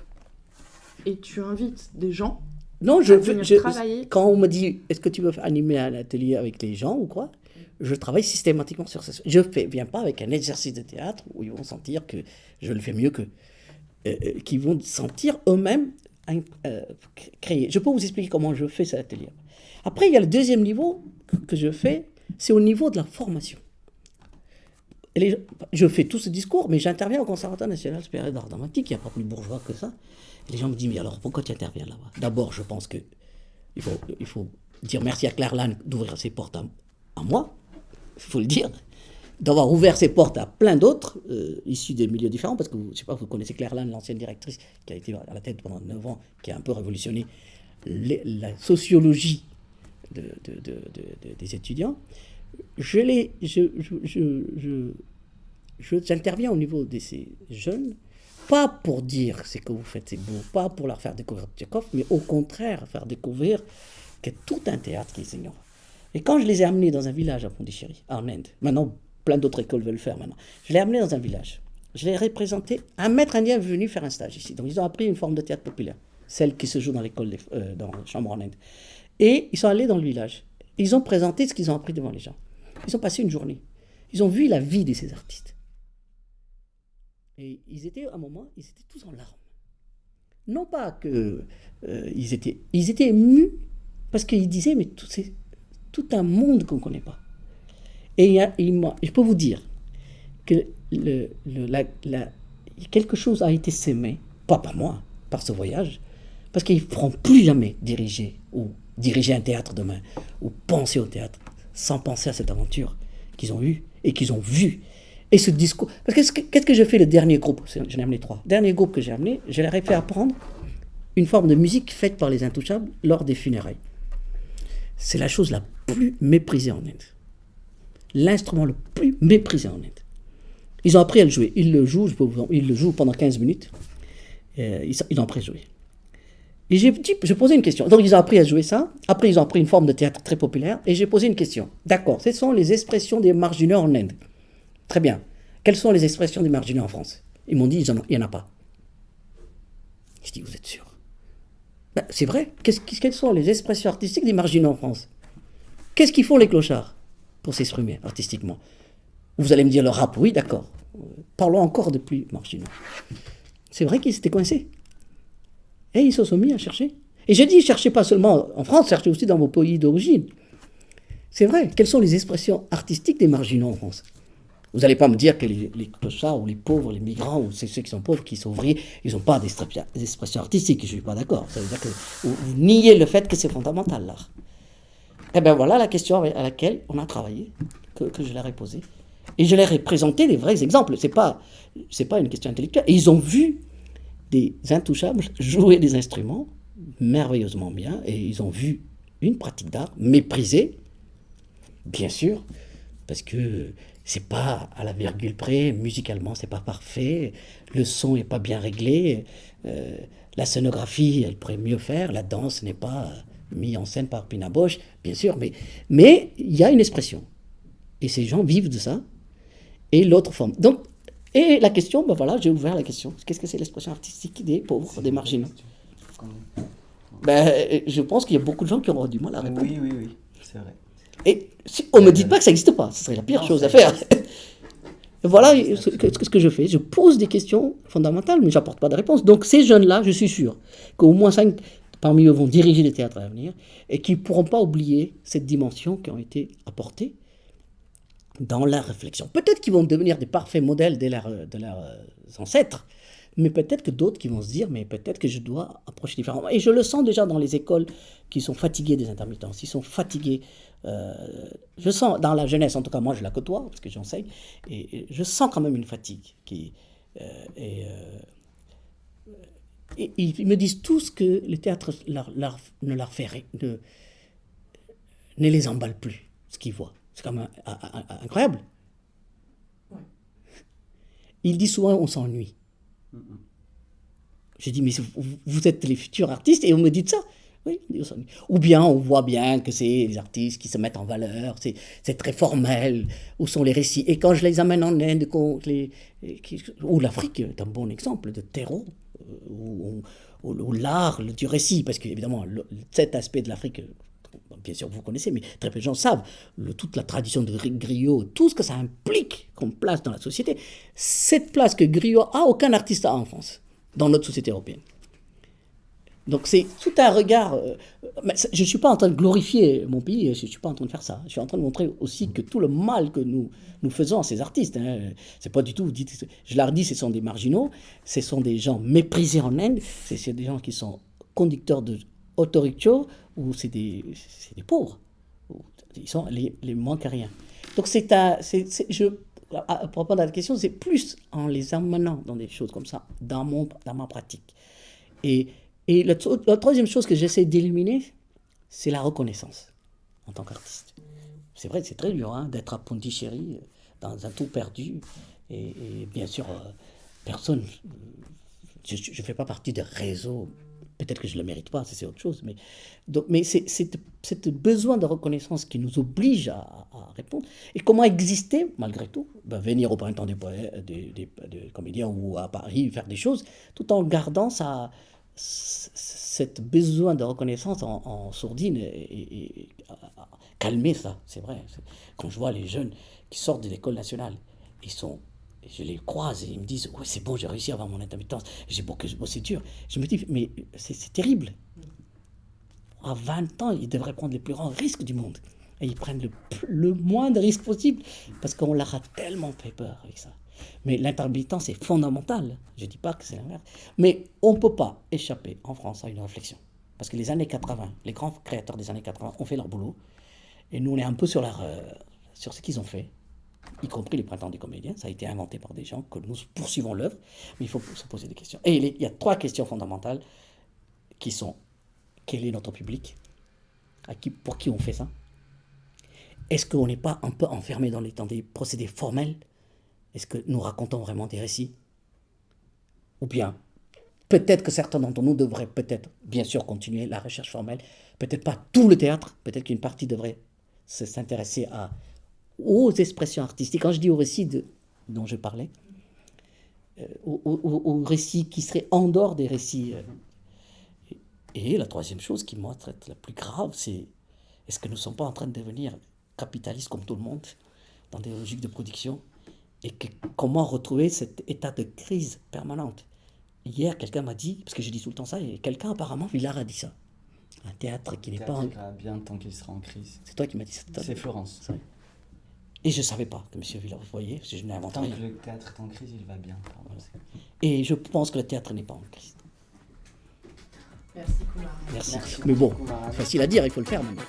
et tu invites des gens Non, à venir travailler. quand on me dit, est-ce que tu veux animer un atelier avec les gens ou quoi, je travaille systématiquement sur ça. Je ne viens pas avec un exercice de théâtre où ils vont sentir que je le fais mieux qu'eux. Qu'ils vont sentir eux-mêmes créer. Je peux vous expliquer comment je fais cet atelier. Après, il y a le deuxième niveau que je fais, c'est au niveau de la formation. Je fais tout ce discours, mais j'interviens au Conservatoire national supérieur d'art dramatique, il n'y a pas plus bourgeois que ça. Et les gens me disent, mais alors pourquoi tu interviens là-bas? D'abord, je pense qu'il faut dire merci à Claire Lannes d'ouvrir ses portes à moi, il faut le dire, d'avoir ouvert ses portes à plein d'autres, issus des milieux différents, parce que, je ne sais pas, vous connaissez Claire Lannes, l'ancienne directrice, qui a été à la tête pendant 9 ans, qui a un peu révolutionné la sociologie des étudiants. J'interviens au niveau de ces jeunes, pas pour dire ce que vous faites c'est beau, pas pour leur faire découvrir Tchekhov, mais au contraire faire découvrir qu'il y a tout un théâtre qui est ignorant. Et quand je les ai amenés dans un village à Pondichéry, en Inde, maintenant plein d'autres écoles veulent le faire maintenant, je les ai amenés dans un village, je les ai représentés, un maître indien est venu faire un stage ici, donc ils ont appris une forme de théâtre populaire, celle qui se joue dans l'école, dans la chambre en Inde. Et ils sont allés dans le village, ils ont présenté ce qu'ils ont appris devant les gens. Ils ont passé une journée, ils ont vu la vie de ces artistes. Et ils étaient, à un moment, ils étaient tous en larmes. Non pas que ils étaient émus, parce qu'ils disaient, mais c'est tout un monde qu'on ne connaît pas. Et je peux vous dire que quelque chose a été sémé, pas par moi, par ce voyage, parce qu'ils ne pourront plus jamais diriger un théâtre demain, ou penser au théâtre, sans penser à cette aventure qu'ils ont eue et qu'ils ont vue. Et ce discours... Parce que qu'est-ce que j'ai fait le dernier groupe? J'en ai amené 3. Dernier groupe que j'ai amené, je leur ai fait apprendre une forme de musique faite par les Intouchables lors des funérailles. C'est la chose la plus méprisée en Inde. L'instrument le plus méprisé en Inde. Ils ont appris à le jouer. Ils le jouent pendant 15 minutes. Ils ont appris à jouer. Et j'ai posé une question. Donc ils ont appris à jouer ça. Après, ils ont appris une forme de théâtre très populaire. Et j'ai posé une question. D'accord, ce sont les expressions des marginaux en Inde. Très bien. Quelles sont les expressions des marginaux en France? Ils m'ont dit, il n'y en a pas. Je dis, vous êtes sûr? Ben, c'est vrai. Quelles sont les expressions artistiques des marginaux en France? Qu'est-ce qu'ils font les clochards pour s'exprimer artistiquement? Vous allez me dire le rap, oui, d'accord. Parlons encore de plus marginaux. C'est vrai qu'ils étaient coincés. Et ils se sont mis à chercher. Et j'ai dit, cherchez pas seulement en France, cherchez aussi dans vos pays d'origine. C'est vrai. Quelles sont les expressions artistiques des marginaux en France? Vous n'allez pas me dire que les clochards ou les pauvres, les migrants, ou ceux qui sont pauvres, qui sont ouvriers, ils n'ont pas d'expression artistique. Je ne suis pas d'accord. Ça veut dire que vous niez le fait que c'est fondamental, l'art. Eh bien voilà la question à laquelle on a travaillé, que je leur ai posée. Et je leur ai présenté des vrais exemples. C'est pas une question intellectuelle. Et ils ont vu des Intouchables jouer des instruments merveilleusement bien. Et ils ont vu une pratique d'art méprisée, bien sûr, parce que c'est pas à la virgule près, musicalement c'est pas parfait, le son est pas bien réglé, la scénographie elle pourrait mieux faire, la danse n'est pas mise en scène par Pina Bausch, bien sûr, mais il y a une expression. Et ces gens vivent de ça. Et l'autre forme. Donc, et la question, ben voilà, j'ai ouvert la question. Qu'est-ce que c'est l'expression artistique des pauvres, des marginaux? Ben, je pense qu'il y a beaucoup de gens qui auront du mal à répondre. Oui, c'est vrai. Et on ne me dit pas que ça n'existe pas, ce serait la pire chose à faire. Voilà ce que je fais. Je pose des questions fondamentales, mais je n'apporte pas de réponse. Donc ces jeunes-là, je suis sûr qu'au moins 5 parmi eux vont diriger les théâtres à venir et qu'ils ne pourront pas oublier cette dimension qui ont été apportées dans la réflexion. Peut-être qu'ils vont devenir des parfaits modèles de leurs ancêtres, mais peut-être que d'autres qui vont se dire, mais peut-être que je dois approcher différemment. Et je le sens déjà dans les écoles qui sont fatiguées des intermittences, ils sont fatigués. Je sens, dans la jeunesse, en tout cas moi je la côtoie, parce que j'enseigne, et je sens quand même une fatigue. Et ils me disent tous que le théâtre ne leur fait rien, ne les emballe plus, ce qu'ils voient. C'est quand même incroyable. Ouais. Ils disent souvent on s'ennuie. J'ai dit, mais vous êtes les futurs artistes et vous me dites ça. Oui, on s'ennuie. Ou bien on voit bien que c'est les artistes qui se mettent en valeur, c'est très formel, où sont les récits. Et quand je les amène en Inde, ou l'Afrique est un bon exemple de terreau, ou l'art du récit, parce qu'évidemment, cet aspect de l'Afrique, bien sûr vous connaissez, mais très peu de gens savent, toute la tradition de Griot, tout ce que ça implique comme place dans la société, cette place que Griot a, aucun artiste a en France, dans notre société européenne. Donc c'est tout un regard. Je ne suis pas en train de glorifier mon pays, je ne suis pas en train de faire ça. Je suis en train de montrer aussi que tout le mal que nous faisons à ces artistes, c'est pas du tout. Je leur dis, ce sont des marginaux, ce sont des gens méprisés en Inde, c'est des gens qui sont conducteurs de auto-rickshaw ou c'est des pauvres. Ils sont les moins que rien. Donc pour répondre à la question, c'est plus en les amenant dans des choses comme ça, dans ma pratique. Et la troisième chose que j'essaie d'éliminer, c'est la reconnaissance en tant qu'artiste. C'est vrai que c'est très dur d'être à Pondichéry, dans un tout perdu. Et bien sûr, personne... Je ne fais pas partie de réseau. Peut-être que je ne le mérite pas, c'est autre chose. Mais c'est ce besoin de reconnaissance qui nous oblige à répondre. Et comment exister, malgré tout, venir au printemps des comédiens ou à Paris, faire des choses, tout en gardant cet besoin de reconnaissance en sourdine et calmer ça, c'est vrai. Quand je vois les jeunes qui sortent de l'école nationale, je les croise et ils me disent ouais, c'est bon, j'ai réussi à avoir mon intermittence, j'ai beau c'est dur. Je me dis mais c'est terrible. À 20 ans, ils devraient prendre les plus grands risques du monde. Et ils prennent le moins de risques possible parce qu'on leur a tellement fait peur avec ça. Mais l'intermittence est fondamentale. Je ne dis pas que c'est l'inverse. Mais on ne peut pas échapper en France à une réflexion. Parce que les années 80, les grands créateurs des années 80 ont fait leur boulot. Et nous, on est un peu sur ce qu'ils ont fait, y compris les printemps des comédiens. Ça a été inventé par des gens que nous poursuivons l'œuvre. Mais il faut se poser des questions. Et il y a 3 questions fondamentales qui sont: quel est notre public? Pour qui on fait ça? Est-ce qu'on n'est pas un peu enfermé dans des procédés formels? Est-ce que nous racontons vraiment des récits? Ou bien, peut-être que certains d'entre nous devraient bien sûr, continuer la recherche formelle. Peut-être pas tout le théâtre. Peut-être qu'une partie devrait s'intéresser aux expressions artistiques. Quand je dis aux récits dont je parlais, aux récits qui seraient en dehors des récits. Et la troisième chose qui, moi, est la plus grave, c'est est-ce que nous ne sommes pas en train de devenir capitalistes comme tout le monde, dans des logiques de production? Et comment retrouver cet état de crise permanente? Hier, quelqu'un m'a dit, parce que je dis tout le temps ça, et quelqu'un apparemment, Villard a dit ça. Un théâtre qui n'est pas... Il va bien tant qu'il sera en crise. C'est toi qui m'as dit ça. C'est Florence. Et je ne savais pas que M. Villard, vous voyez, parce que je n'ai inventé rien. Tant que le théâtre est en crise, il va bien. Voilà. Et je pense que le théâtre n'est pas en crise. Merci, Koumara. Merci. Mais bon, facile à dire, il faut le faire maintenant.